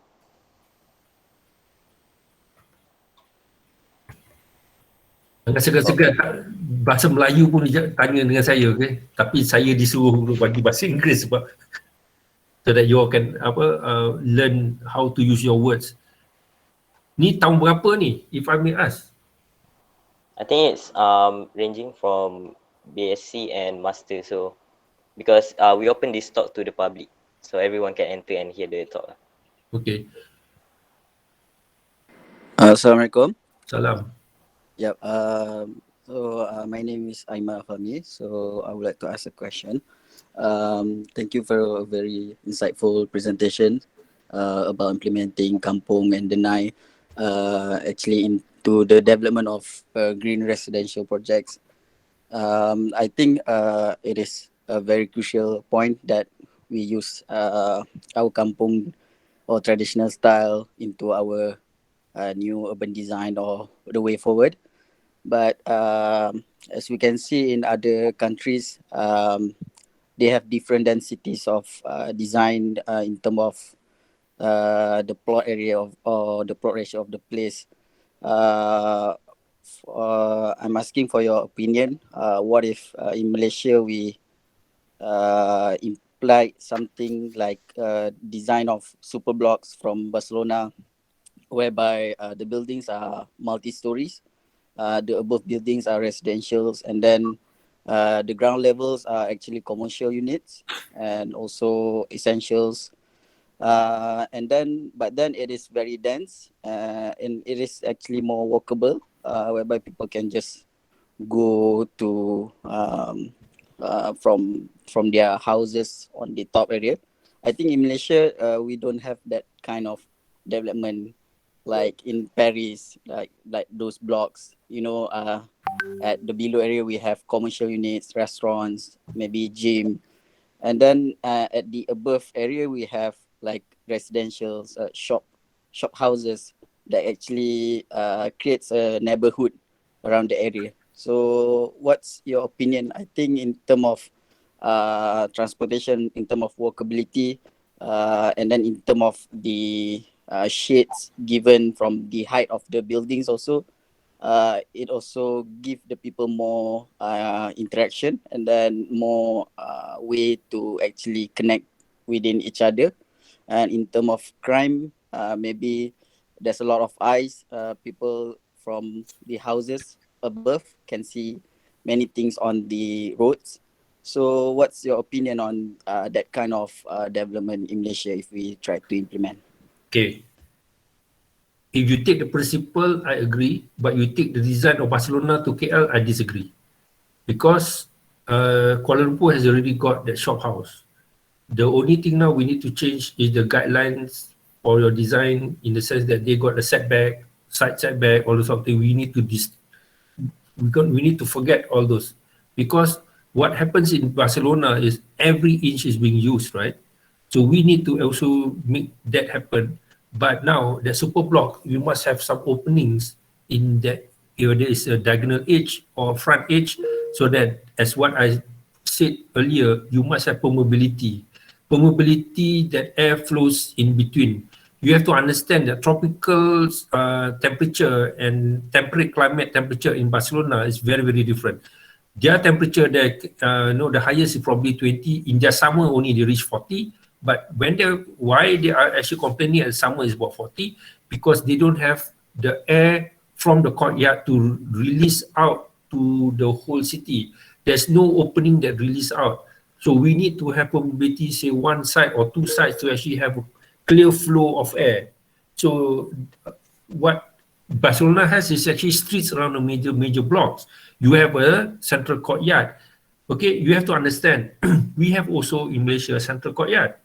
Jangan segan-segan, bahasa Melayu pun dia tanya dengan saya, okay? Tapi saya disuruh bagi bahasa Inggeris sebab so that you all can learn how to use your words. Ni tahun berapa ni, if I may ask? I think it's ranging from BSc and master. So because we open this talk to the public, so everyone can enter and hear the talk. Okay. Assalamualaikum. Salam. Yep. My name is Aima Fahmi. So I would like to ask a question. Thank you for a very insightful presentation about implementing Kampung and DENAI actually into the development of green residential projects. I think it is a very crucial point that we use our Kampung or traditional style into our new urban design or the way forward. But as we can see in other countries, they have different densities of design in terms of the plot area of or the plot ratio of the place. I'm asking for your opinion. What if in Malaysia we imply something like design of super blocks from Barcelona, whereby the buildings are multi-stories. The above buildings are residentials, and then the ground levels are actually commercial units and also essentials. But then it is very dense, and it is actually more walkable, whereby people can just go to from their houses on the top area. I think in Malaysia we don't have that kind of development like in Paris, like those blocks. At the below area we have commercial units, restaurants, maybe gym, and then at the above area we have like residentials, shop houses that actually creates a neighborhood around the area. So what's your opinion? I think in terms of transportation, in terms of walkability, and then in terms of the shades given from the height of the buildings also, it also give the people more interaction and then more way to actually connect within each other. And in terms of crime, maybe there's a lot of eyes. People from the houses above can see many things on the roads. So, what's your opinion on that kind of development in Malaysia if we try to implement? Okay. If you take the principle, I agree. But you take the design of Barcelona to KL, I disagree. Because Kuala Lumpur has already got that shop house. The only thing now we need to change is the guidelines for your design, in the sense that they got a setback, side setback, all those something. We need to we need to forget all those, because what happens in Barcelona is every inch is being used, right? So we need to also make that happen. But now the super block, you must have some openings in that, if there is a diagonal edge or front edge, so that, as what I said earlier, you must have permeability. Permeability, that air flows in between. You have to understand that tropical temperature and temperate climate temperature in Barcelona is very, very different. Their temperature, the highest is probably 20. In their summer, only they reach 40. But why they are actually complaining at summer is about 40, because they don't have the air from the courtyard to release out to the whole city. There's no opening that release out. So we need to have permeability, say one side or two sides, to actually have a clear flow of air. So what Barcelona has is actually streets around the major blocks. You have a central courtyard. Okay, you have to understand, we have also in Malaysia a central courtyard.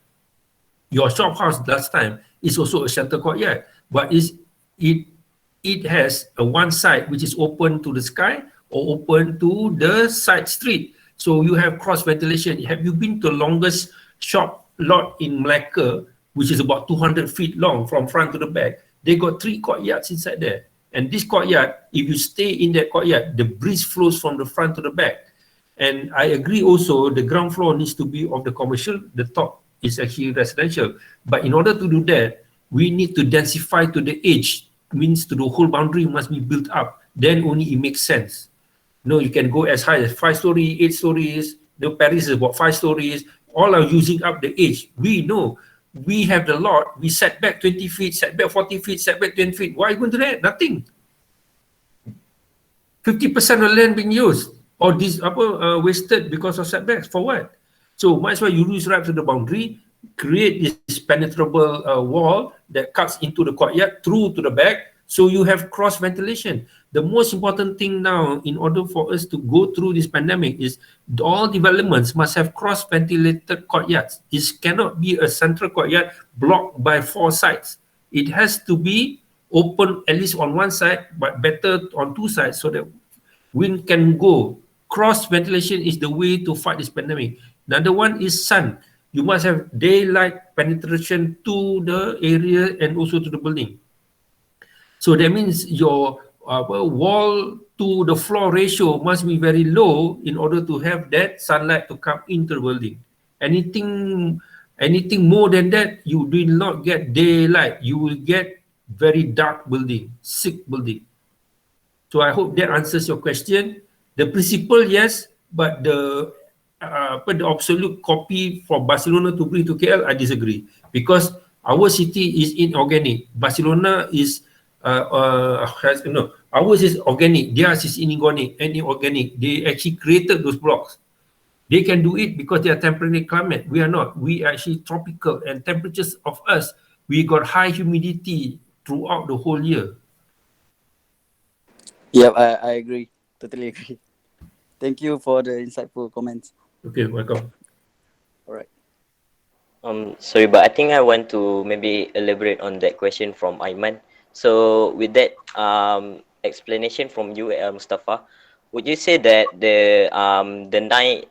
Your shop house last time is also a central courtyard, but it has a one side which is open to the sky or open to the side street. So you have cross ventilation. Have you been to the longest shop lot in Malacca, which is about 200 feet long from front to the back? They got 3 courtyards inside there. And this courtyard, if you stay in that courtyard, the breeze flows from the front to the back. And I agree also, the ground floor needs to be of the commercial, the top is actually residential. But in order to do that, we need to densify to the edge, means to the whole boundary must be built up. Then only it makes sense. No, you can go as high as 5 stories, 8 stories. Paris is about 5 stories. All are using up the edge. We know. We have the lot. We set back 20 feet, set back 40 feet, set back 10 feet. Why are you going to do that? Nothing. 50% of land being used or wasted because of setbacks. For what? So might as well you use right to the boundary, create this penetrable wall that cuts into the courtyard through to the back, so you have cross ventilation. The most important thing now, in order for us to go through this pandemic, is all developments must have cross ventilated courtyards. It cannot be a central courtyard blocked by 4 sides. It has to be open at least on one side, but better on 2 sides, so that wind can go. Cross ventilation is the way to fight this pandemic. Another one is sun. You must have daylight penetration to the area and also to the building. So that means your wall to the floor ratio must be very low in order to have that sunlight to come into the building. Anything more than that, you will not get daylight. You will get very dark building, sick building. So I hope that answers your question. The principle, yes, but the absolute copy for Barcelona to bring to KL, I disagree, because our city is inorganic. Barcelona is ours is organic. Theirs is inorganic. They actually created those blocks. They can do it because they are temperate climate. We are not. We are actually tropical, and temperatures of us, we got high humidity throughout the whole year. Yeah, I agree. Totally agree. Thank you for the insightful comments. Okay, welcome. All right. Sorry, but I think I want to maybe elaborate on that question from Aiman. So with that explanation from you, Mustafa, would you say that the DENAI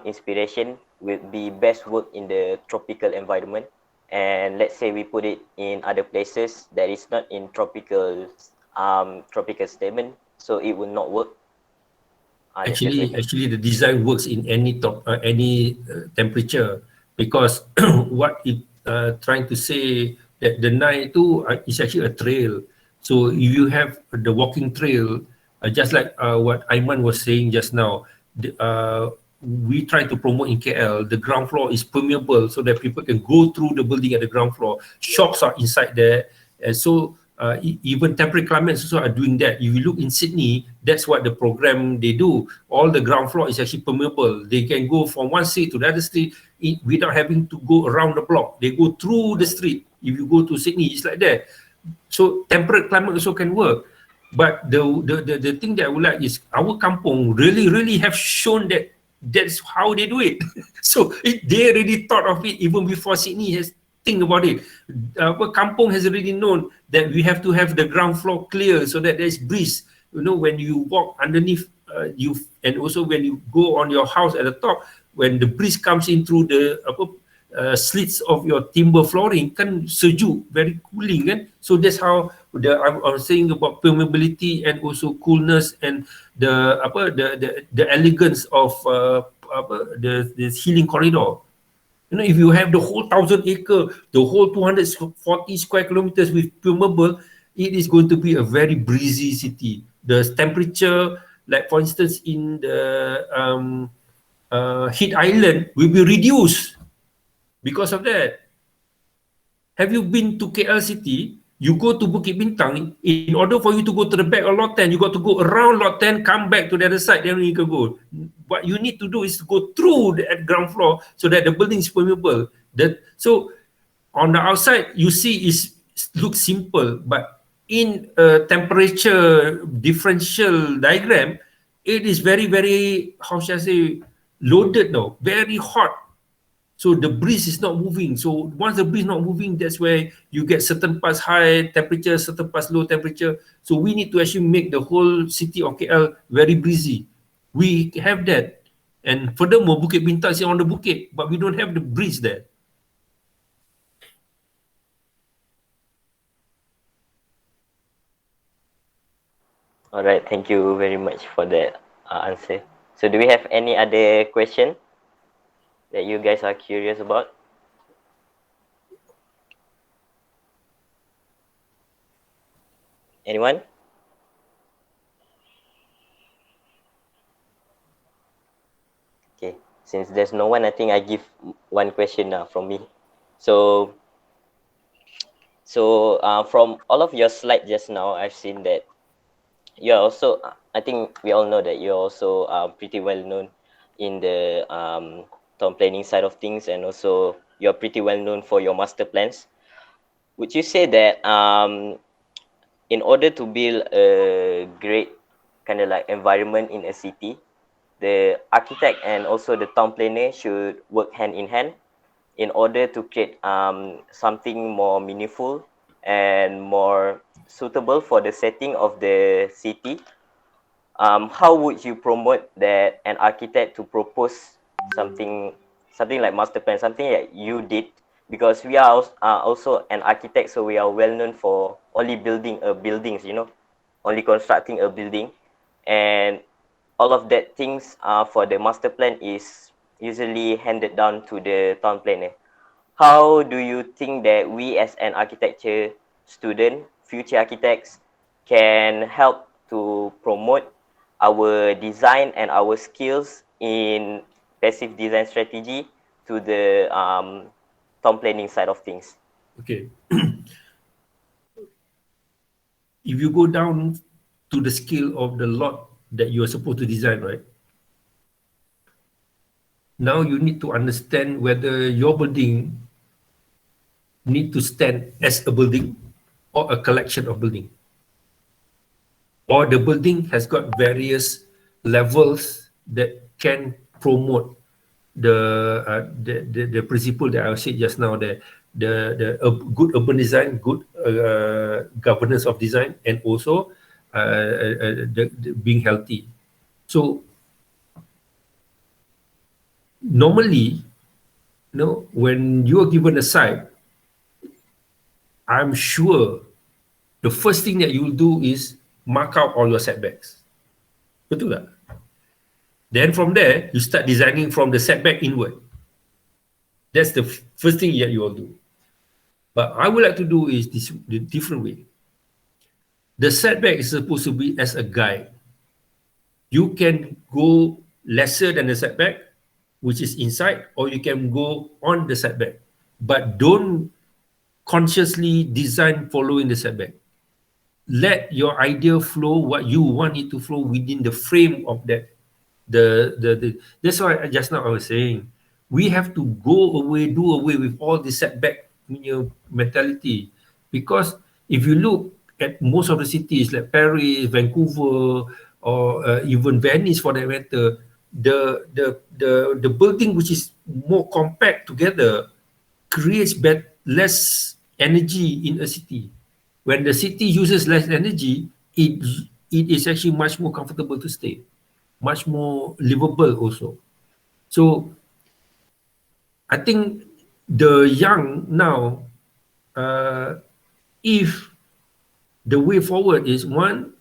inspiration will be best work in the tropical environment, and let's say we put it in other places that is not in tropical statement, so it will not work? Actually, the design works in any temperature, because what it trying to say that the DENAI too is actually a trail. So if you have the walking trail, just like what Aiman was saying just now, we try to promote in KL, the ground floor is permeable so that people can go through the building at the ground floor. Shops are inside there, and so even temporary climates also are doing that. If you look in Sydney, that's what the program they do. All the ground floor is actually permeable. They can go from one street to the other street without having to go around the block. They go through the street. If you go to Sydney, it's like that. So temperate climate also can work. But the thing that I would like is our kampung really have shown that that's how they do it. So they already thought of it even before Sydney has think about it. Our kampung has already known that we have to have the ground floor clear so that there's breeze. You know, when you walk underneath and also when you go on your house at the top, when the breeze comes in through the slits of your timber flooring, kan sejuk, very cooling kan. So that's how I was saying about permeability and also coolness and the elegance of the healing corridor. You know, if you have the whole 1,000 acre, the whole 240 square kilometers with permeable, it is going to be a very breezy city. The temperature, like for instance in the heat island, will be reduced because of that. Have you been to KL City? You go to Bukit Bintang, in order for you to go to the back of Lot 10, you got to go around Lot 10, come back to the other side, then you can go. What you need to do is to go through the ground floor so that the building is permeable. So on the outside, you see it looks simple, but in a temperature differential diagram, it is very, how shall I say, loaded now, very hot. So the breeze is not moving. So once the breeze is not moving, that's where you get certain parts high temperature, certain parts low temperature. So we need to actually make the whole city of KL very breezy. We have that. And furthermore, Bukit Bintang is on the bukit, but we don't have the breeze there. All right, thank you very much for that answer. So do we have any other question that you guys are curious about? Anyone? Okay, since there's no one, I think I give one question from me. So from all of your slides just now, I've seen that you're also, I think we all know that you're also pretty well known in the town planning side of things, and also you're pretty well known for your master plans. Would you say that in order to build a great kind of like environment in a city, the architect and also the town planner should work hand in hand in order to create something more meaningful and more suitable for the setting of the city? How would you promote that an architect to propose something like master plan, something that you did? Because we are also an architect, so we are well known for only building buildings, you know, only constructing a building, and all of that things for the master plan is usually handed down to the town planner. How do you think that we as an architecture student, future architects, can help to promote our design and our skills in passive design strategy to the town planning side of things? Okay. If you go down to the scale of the lot that you are supposed to design, right? Now you need to understand whether your building need to stand as a building or a collection of building. Or the building has got various levels that can promote the principle that I said just now, that the good urban design, good governance of design, and also the being healthy. So normally, you know, when you are given a site, I'm sure the first thing that you will do is mark out all your setbacks. Betul tak? Then from there, you start designing from the setback inward. That's the first thing that you will do. But I would like to do is the different way. The setback is supposed to be as a guide. You can go lesser than the setback, which is inside, or you can go on the setback. But don't consciously design following the setback. Let your idea flow what you want it to flow within the frame of that. That's why just now I was saying, we have to do away with all the setback mentality. Because if you look at most of the cities like Paris, Vancouver, or even Venice for that matter, the building which is more compact together creates less energy in a city. When the city uses less energy, it is actually much more comfortable to stay, much more livable also. So I think the young now, if the way forward is one,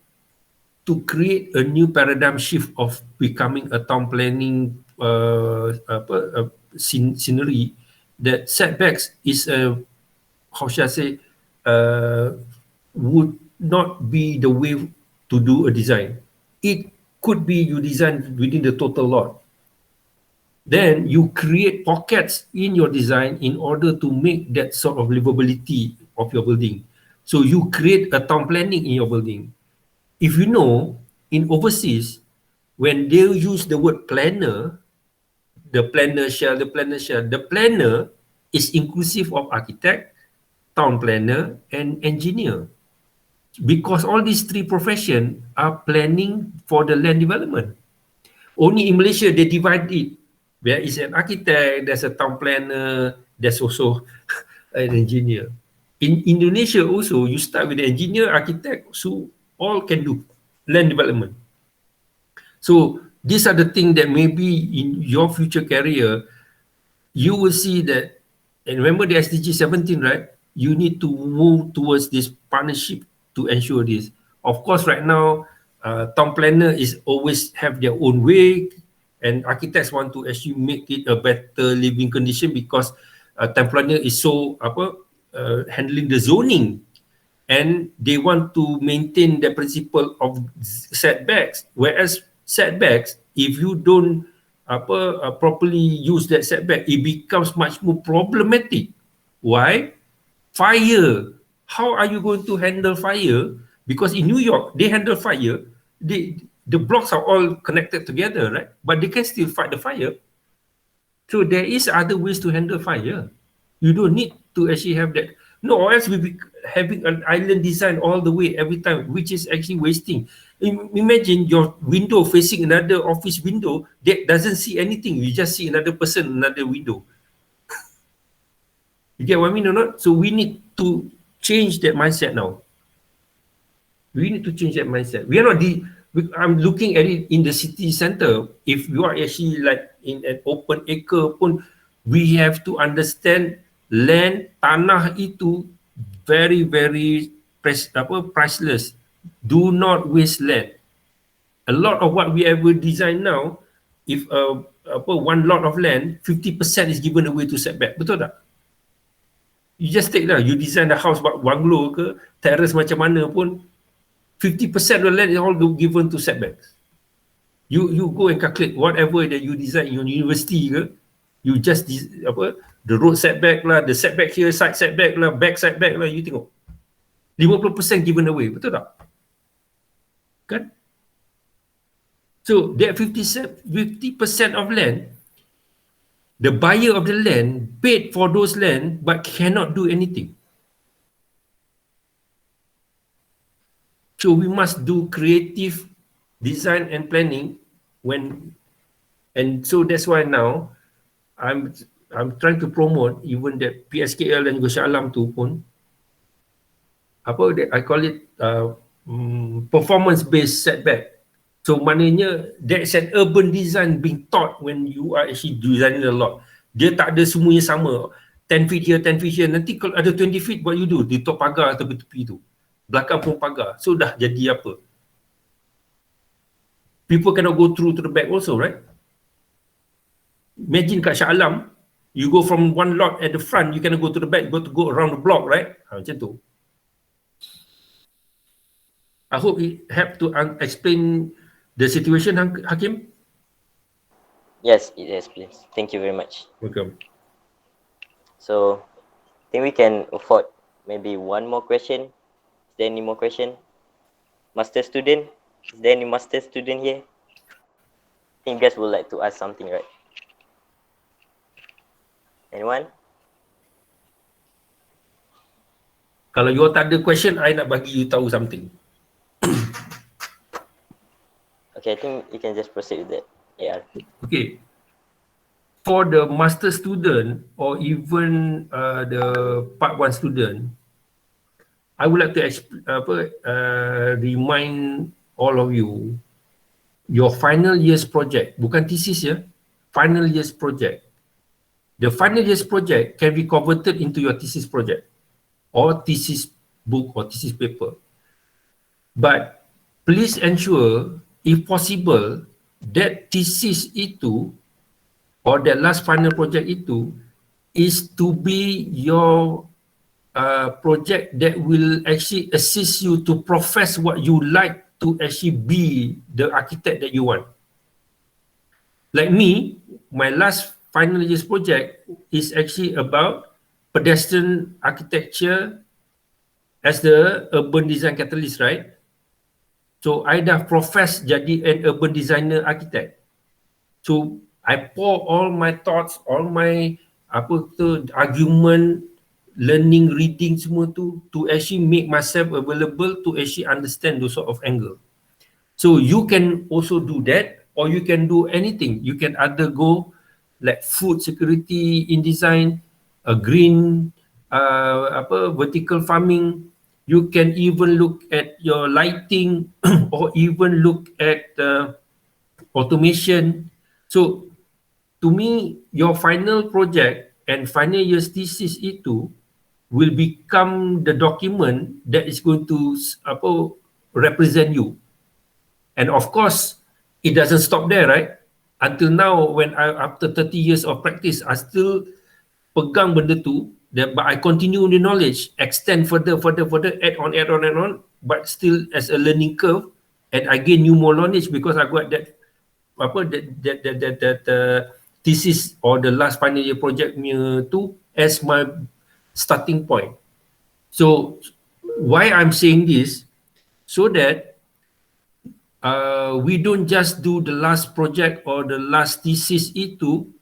to create a new paradigm shift of becoming a town planning scenery, that setbacks is a, how shall I say, would not be the way to do a design. It could be you design within the total lot. Then you create pockets in your design in order to make that sort of livability of your building. So you create a town planning in your building. If you know, in overseas, when they use the word planner, the planner is inclusive of architect, town planner, and engineer. Because all these three professions are planning for the land development. Only in Malaysia, they divide it. There is an architect, there's a town planner, there's also an engineer. In Indonesia also, you start with the engineer, architect, so all can do land development. So these are the things that maybe in your future career, you will see that, and remember the SDG 17, right? You need to move towards this partnership to ensure this. Of course, right now, town planner is always have their own way, and architects want to actually make it a better living condition because town planner is so handling the zoning, and they want to maintain the principle of setbacks. Whereas setbacks, if you don't properly use that setback, it becomes much more problematic. Why? Fire. How are you going to handle fire? Because in New York, they handle fire. The blocks are all connected together, right? But they can still fight the fire. So there is other ways to handle fire. You don't need to actually have that. No, or else we'll be having an island design all the way every time, which is actually wasting. Imagine your window facing another office window that doesn't see anything. You just see another person, another window. You get what I mean or not? So we need to change that mindset now. We need to change that mindset. We are not I'm looking at it in the city center. If you are actually like in an open acre pun, we have to understand land, tanah itu very, very priceless. Do not waste land. A lot of what we ever design now, if one lot of land, 50% is given away to setback. Betul tak? You just take lah, you design the house bungalow ke, terrace macam mana pun, 50% of the land is all given to setbacks. You go and calculate whatever that you design in your university ke, you just the road setback lah, the setback here, side setback lah, back setback lah, you tengok. 50% given away, betul tak? Kan? So that 50% of land, the buyer of the land paid for those land but cannot do anything. So we must do creative design and planning and so that's why now I'm trying to promote even that PSKL dan juga Shah Alam tu pun I call it performance based setback. So maknanya that's an urban design being taught when you are actually designing a lot. Dia tak ada semuanya sama. 10 feet here, 10 feet here. Nanti kalau ada 20 feet, what you do? Di top pagar tepi-tepi tu. Belakang pun pagar. So dah jadi apa? People cannot go through to the back also, right? Imagine kat Shah Alam, you go from one lot at the front, you cannot go to the back, you got to go around the block, right? Macam tu. I hope it helped to explain the situation, Hakim. Yes, please. Thank you very much. Welcome. So, I think we can afford maybe one more question. Is there any more question? Master student? Is there any master student here? I think you guys would like to ask something, right? Anyone? Kalau you tak ada question, I nak bagi you tahu something. Okay, I think you can just proceed with that. Yeah. Okay. For the master student or even the part 1 student, I would like to remind all of you, your final year's project, bukan thesis ya, final year's project. The final year's project can be converted into your thesis project or thesis book or thesis paper. But please ensure, if possible, that thesis itu or that last final project itu is to be your project that will actually assist you to profess what you like to actually be the architect that you want. Like me, my last final year's project is actually about pedestrian architecture as the urban design catalyst, right? So I dah profess jadi an urban designer architect. So I pour all my thoughts, all my argument, learning, reading semua tu to actually make myself available to actually understand those sort of angle. So you can also do that, or you can do anything. You can either go like food security in design, a green, vertical farming. You can even look at your lighting or even look at automation. So to me, your final project and final year's thesis itu will become the document that is going to represent you. And of course, it doesn't stop there, right? Until now, after 30 years of practice, I still pegang benda tu, but I continue the knowledge, extend further, add on, but still as a learning curve, and I gain new more knowledge because I got that thesis or the last final year project tu as my starting point. So why I'm saying this, so that we don't just do the last project or the last thesis itu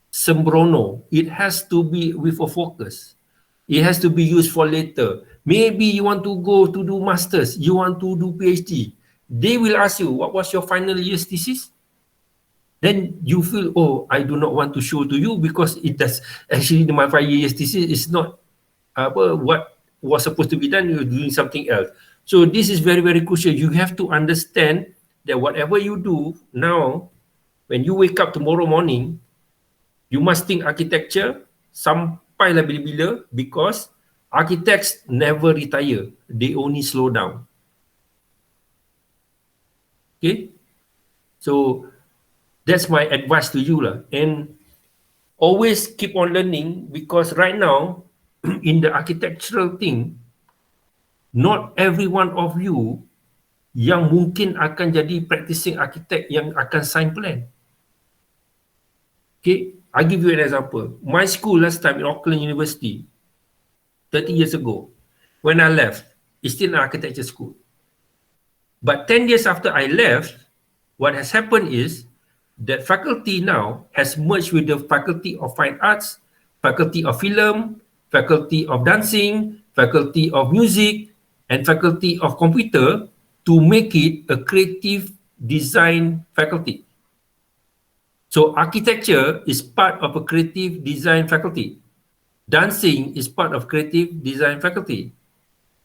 sembrono. It has to be with a focus. It has to be used for later. Maybe you want to go to do masters, you want to do PhD. They will ask you, what was your final year's thesis? Then you feel, oh, I do not want to show to you because it does actually my 5 years thesis is not what was supposed to be done. You're doing something else. So this is very, very crucial. You have to understand that whatever you do now, when you wake up tomorrow morning, you must think architecture sampailah bila-bila, because architects never retire. They only slow down. Okay? So that's my advice to you lah. And always keep on learning, because right now in the architectural thing, not every one of you yang mungkin akan jadi practicing architect yang akan sign plan. Okay, I give you an example. My school last time in Auckland University, 30 years ago, when I left, it's still an architecture school. But 10 years after I left, what has happened is that faculty now has merged with the Faculty of Fine Arts, Faculty of Film, Faculty of Dancing, Faculty of Music, and Faculty of Computer to make it a creative design faculty. So architecture is part of a creative design faculty. Dancing is part of creative design faculty.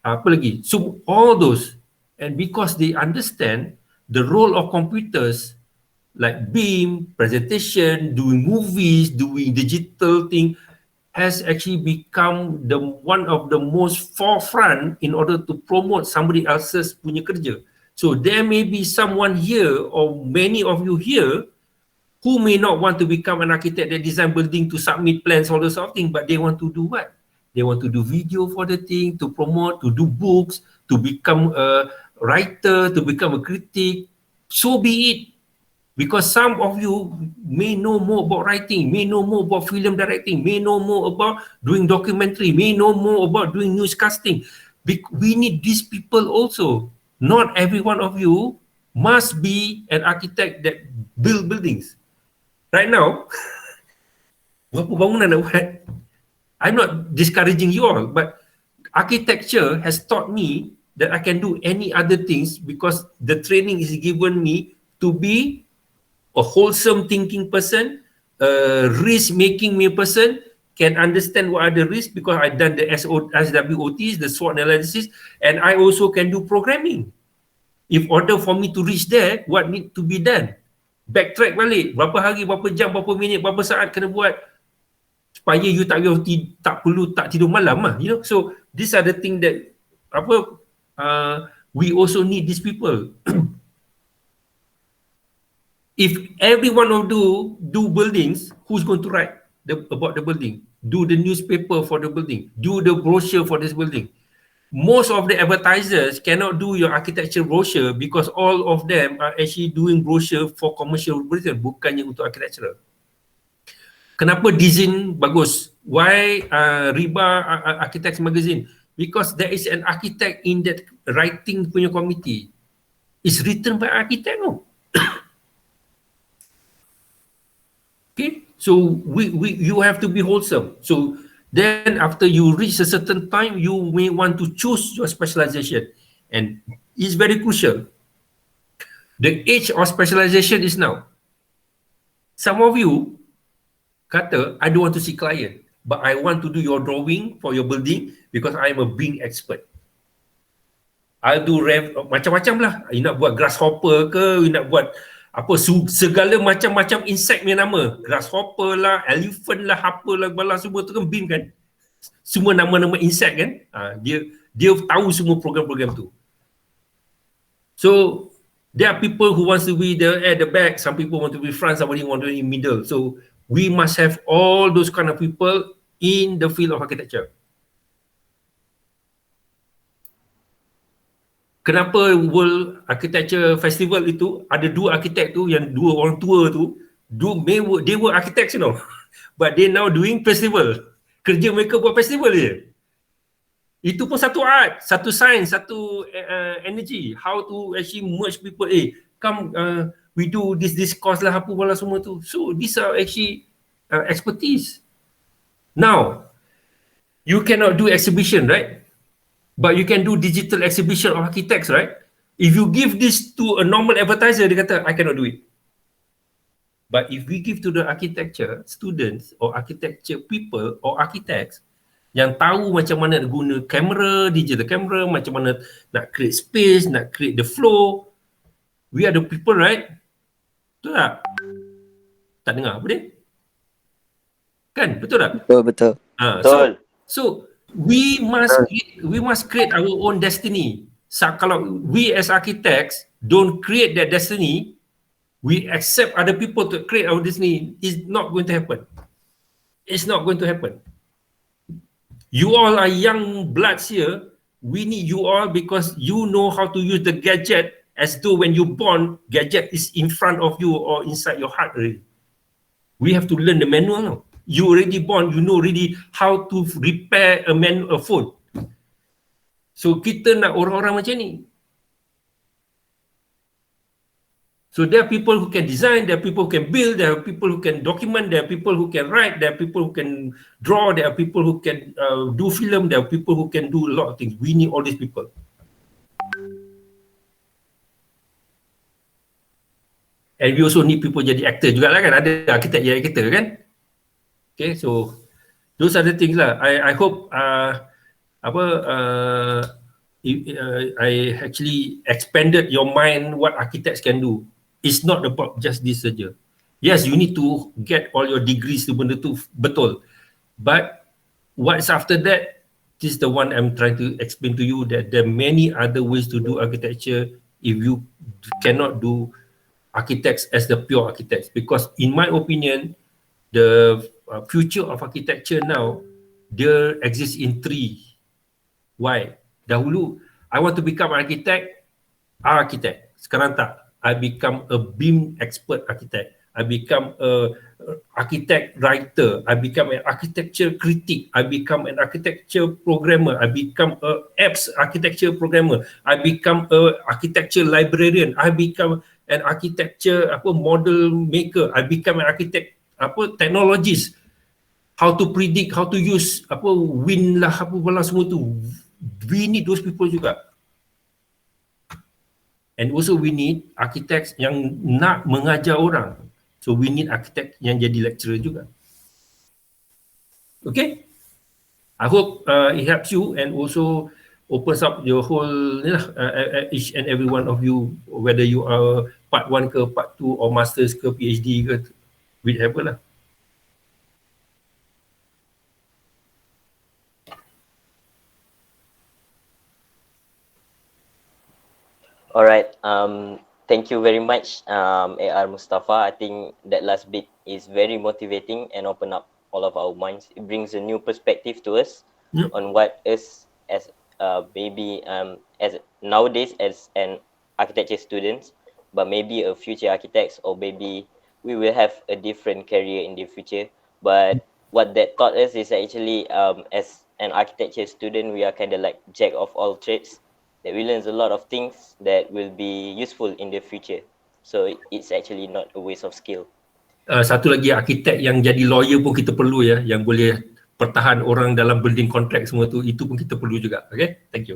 Apa lagi? So all those, and because they understand the role of computers like BIM, presentation, doing movies, doing digital thing, has actually become one of the most forefront in order to promote somebody else's punya kerja. So there may be someone here or many of you here who may not want to become an architect that design building to submit plans, all those sort of things, but they want to do what? They want to do video for the thing, to promote, to do books, to become a writer, to become a critic. So be it. Because some of you may know more about writing, may know more about film directing, may know more about doing documentary, may know more about doing newscasting. We need these people also. Not every one of you must be an architect that build buildings. Right now, berapa bangunan nak buat? I'm not discouraging you all, but architecture has taught me that I can do any other things because the training is given me to be a wholesome thinking person, a risk-making person, can understand what are the risks because I've done the SWOTs, the SWOT analysis, and I also can do programming. If order for me to reach there, what need to be done? Backtrack balik, berapa hari, berapa jam, berapa minit, berapa saat kena buat supaya you tak perlu tidur malam lah, you know. So these are the things that we also need these people. If everyone will do buildings, who's going to write about the building? Do the newspaper for the building? Do the brochure for this building? Most of the advertisers cannot do your architecture brochure because all of them are actually doing brochure for commercial reason, bukannya untuk architectural. Kenapa design bagus? Why Riba Architects Magazine? Because there is an architect in that writing punya committee. It's written by architect, no? Okay, so you have to be wholesome. So then after you reach a certain time, you may want to choose your specialization, and it's very crucial. The age of specialization is now. Some of you kata, I don't want to see client, but I want to do your drawing for your building because I am a being expert. I'll do macam-macam lah. You nak buat grasshopper ke, you nak buat apa, segala macam-macam insect punya nama, grasshopper lah, elephant lah, apa lah, balas semua tu kan BIM kan, semua nama-nama insect kan, dia tahu semua program-program tu. So there are people who wants to be at the back, some people want to be front, somebody want to be in middle. So we must have all those kind of people in the field of architecture. Kenapa World Architecture Festival itu ada dua arkitek tu, yang dua orang tua tu, they were architects, you know, but they now doing festival. Kerja mereka buat festival je. Itu pun satu art, satu science, satu energy. How to actually merge people. Come, we do this course lah, apa lah semua tu. So these are actually expertise. Now, you cannot do exhibition, right? But you can do digital exhibition of architects, right? If you give this to a normal advertiser, dia kata, I cannot do it. But if we give to the architecture students or architecture people or architects yang tahu macam mana nak guna kamera, digital camera, macam mana nak create space, nak create the flow, we are the people, right? Betul tak? Tak dengar apa dia? Kan? Betul tak? Betul. Betul. So we must create our own destiny. So, kalau we as architects don't create that destiny, we accept other people to create our destiny, it's not going to happen. It's not going to happen. You all are young bloods here. We need you all because you know how to use the gadget as though when you born, gadget is in front of you or inside your heart already. We have to learn the manual now. You already born, you know already how to repair a phone. So kita nak orang-orang macam ni. So there are people who can design, there are people who can build, there are people who can document, there are people who can write, there are people who can draw, there are people who can do film, there are people who can do a lot of things. We need all these people. And we also need people jadi actor juga lah kan, ada arkitek jadi actor kan. Okay, so those are the things lah. I hope I actually expanded your mind what architects can do. It's not about just this saja. Yes, you need to get all your degrees tu benda tu betul. But what's after that? This is the one I'm trying to explain to you that there are many other ways to do architecture if you cannot do architects as the pure architects. Because in my opinion, the future of architecture now, there exists in three. Why? Dahulu, I want to become architect. Sekarang tak. I become a BIM expert architect. I become a architect writer. I become an architecture critic. I become an architecture programmer. I become a apps architecture programmer. I become a architecture librarian. I become an architecture model maker. I become an architect technologist. How to predict, how to use wind lah semua tu. We need those people juga. And also we need architects yang nak mengajar orang. So we need architect yang jadi lecturer juga. Okay? I hope it helps you and also opens up your whole each and every one of you, whether you are part 1 ke part 2 or masters ke PhD ke, whichever lah. All right. Thank you very much, AR Mustafa. I think that last bit is very motivating and open up all of our minds. It brings a new perspective to us on what is as maybe as nowadays as an architecture students, but maybe a future architects, or maybe we will have a different career in the future. But what that taught us is actually as an architecture student, we are kind of like jack of all trades. That we learn a lot of things that will be useful in the future. So it's actually not a waste of skill. Satu lagi, arkitek yang jadi lawyer pun kita perlu ya, yang boleh pertahan orang dalam building contract semua tu, itu pun kita perlu juga. Okay, thank you.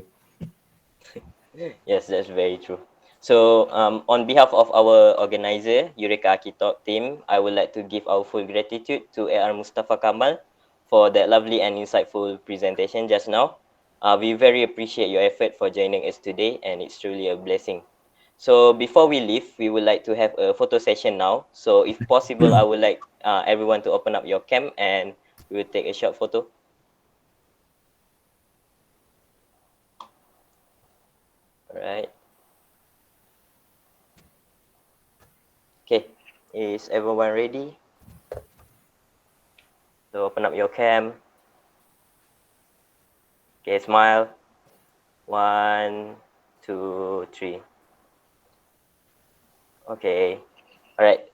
Yes, that's very true. So on behalf of our organizer, EUREKA ARCHITALK team, I would like to give our full gratitude to AR Mustafa Kamal for that lovely and insightful presentation just now. We very appreciate your effort for joining us today, and it's truly a blessing. So before we leave, we would like to have a photo session now. So if possible, I would like everyone to open up your cam and we will take a short photo. All right. Okay, is everyone ready? So open up your cam. Okay, smile. 1, 2, 3. Okay. All right.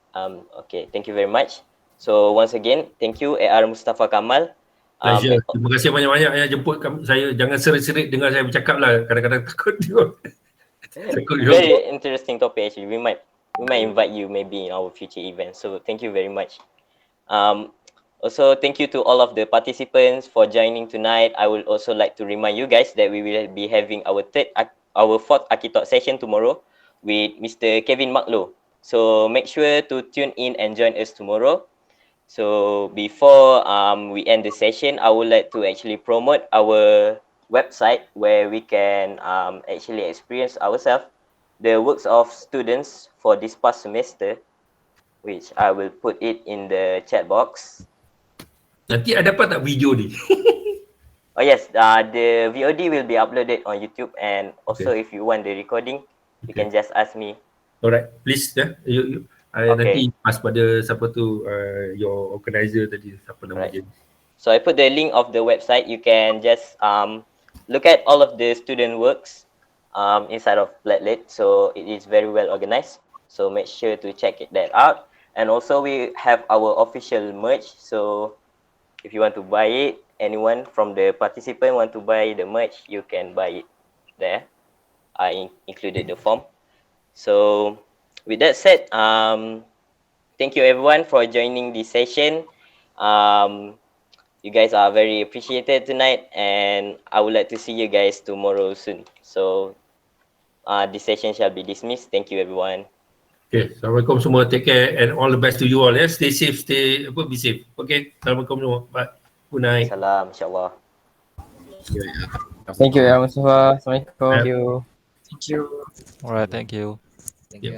Okay. Thank you very much. So once again, thank you AR Mustafa Kamal. Pleasure. Terima kasih banyak-banyak yang jemput saya. Jangan serit-serit dengar saya bercakap lah. Kadang-kadang takut juga. Very interesting topic actually. We might invite you maybe in our future events. So thank you very much. Also, thank you to all of the participants for joining tonight. I would also like to remind you guys that we will be having our fourth Architalk session tomorrow with Mr. Kevin Maklo. So make sure to tune in and join us tomorrow. So before we end the session, I would like to actually promote our website where we can actually experience ourselves the works of students for this past semester, which I will put it in the chat box. Nanti ada dapat tak video ni? Oh yes, the VOD will be uploaded on YouTube, and also if you want the recording, you can just ask me. Alright, please ya. Nanti pas pada siapa tu your organizer tadi, siapa nama dia. So I put the link of the website. You can just look at all of the student works inside of Flatlit. So it is very well organized. So make sure to check that out. And also we have our official merch. So if you want to buy it, anyone from the participant want to buy the merch, you can buy it there. I included the form. So with that said, thank you everyone for joining this session. You guys are very appreciated tonight, and I would like to see you guys tomorrow soon. So this session shall be dismissed. Thank you everyone. Okay, Assalamualaikum semua. Take care and all the best to you all. Yeah, stay safe, be safe. Okay, Assalamualaikum semua. Bye. Good night. Salam, insyaAllah. Thank you, Mustafa. Assalamualaikum. Thank you. Thank you. Alright, thank you. Thank you.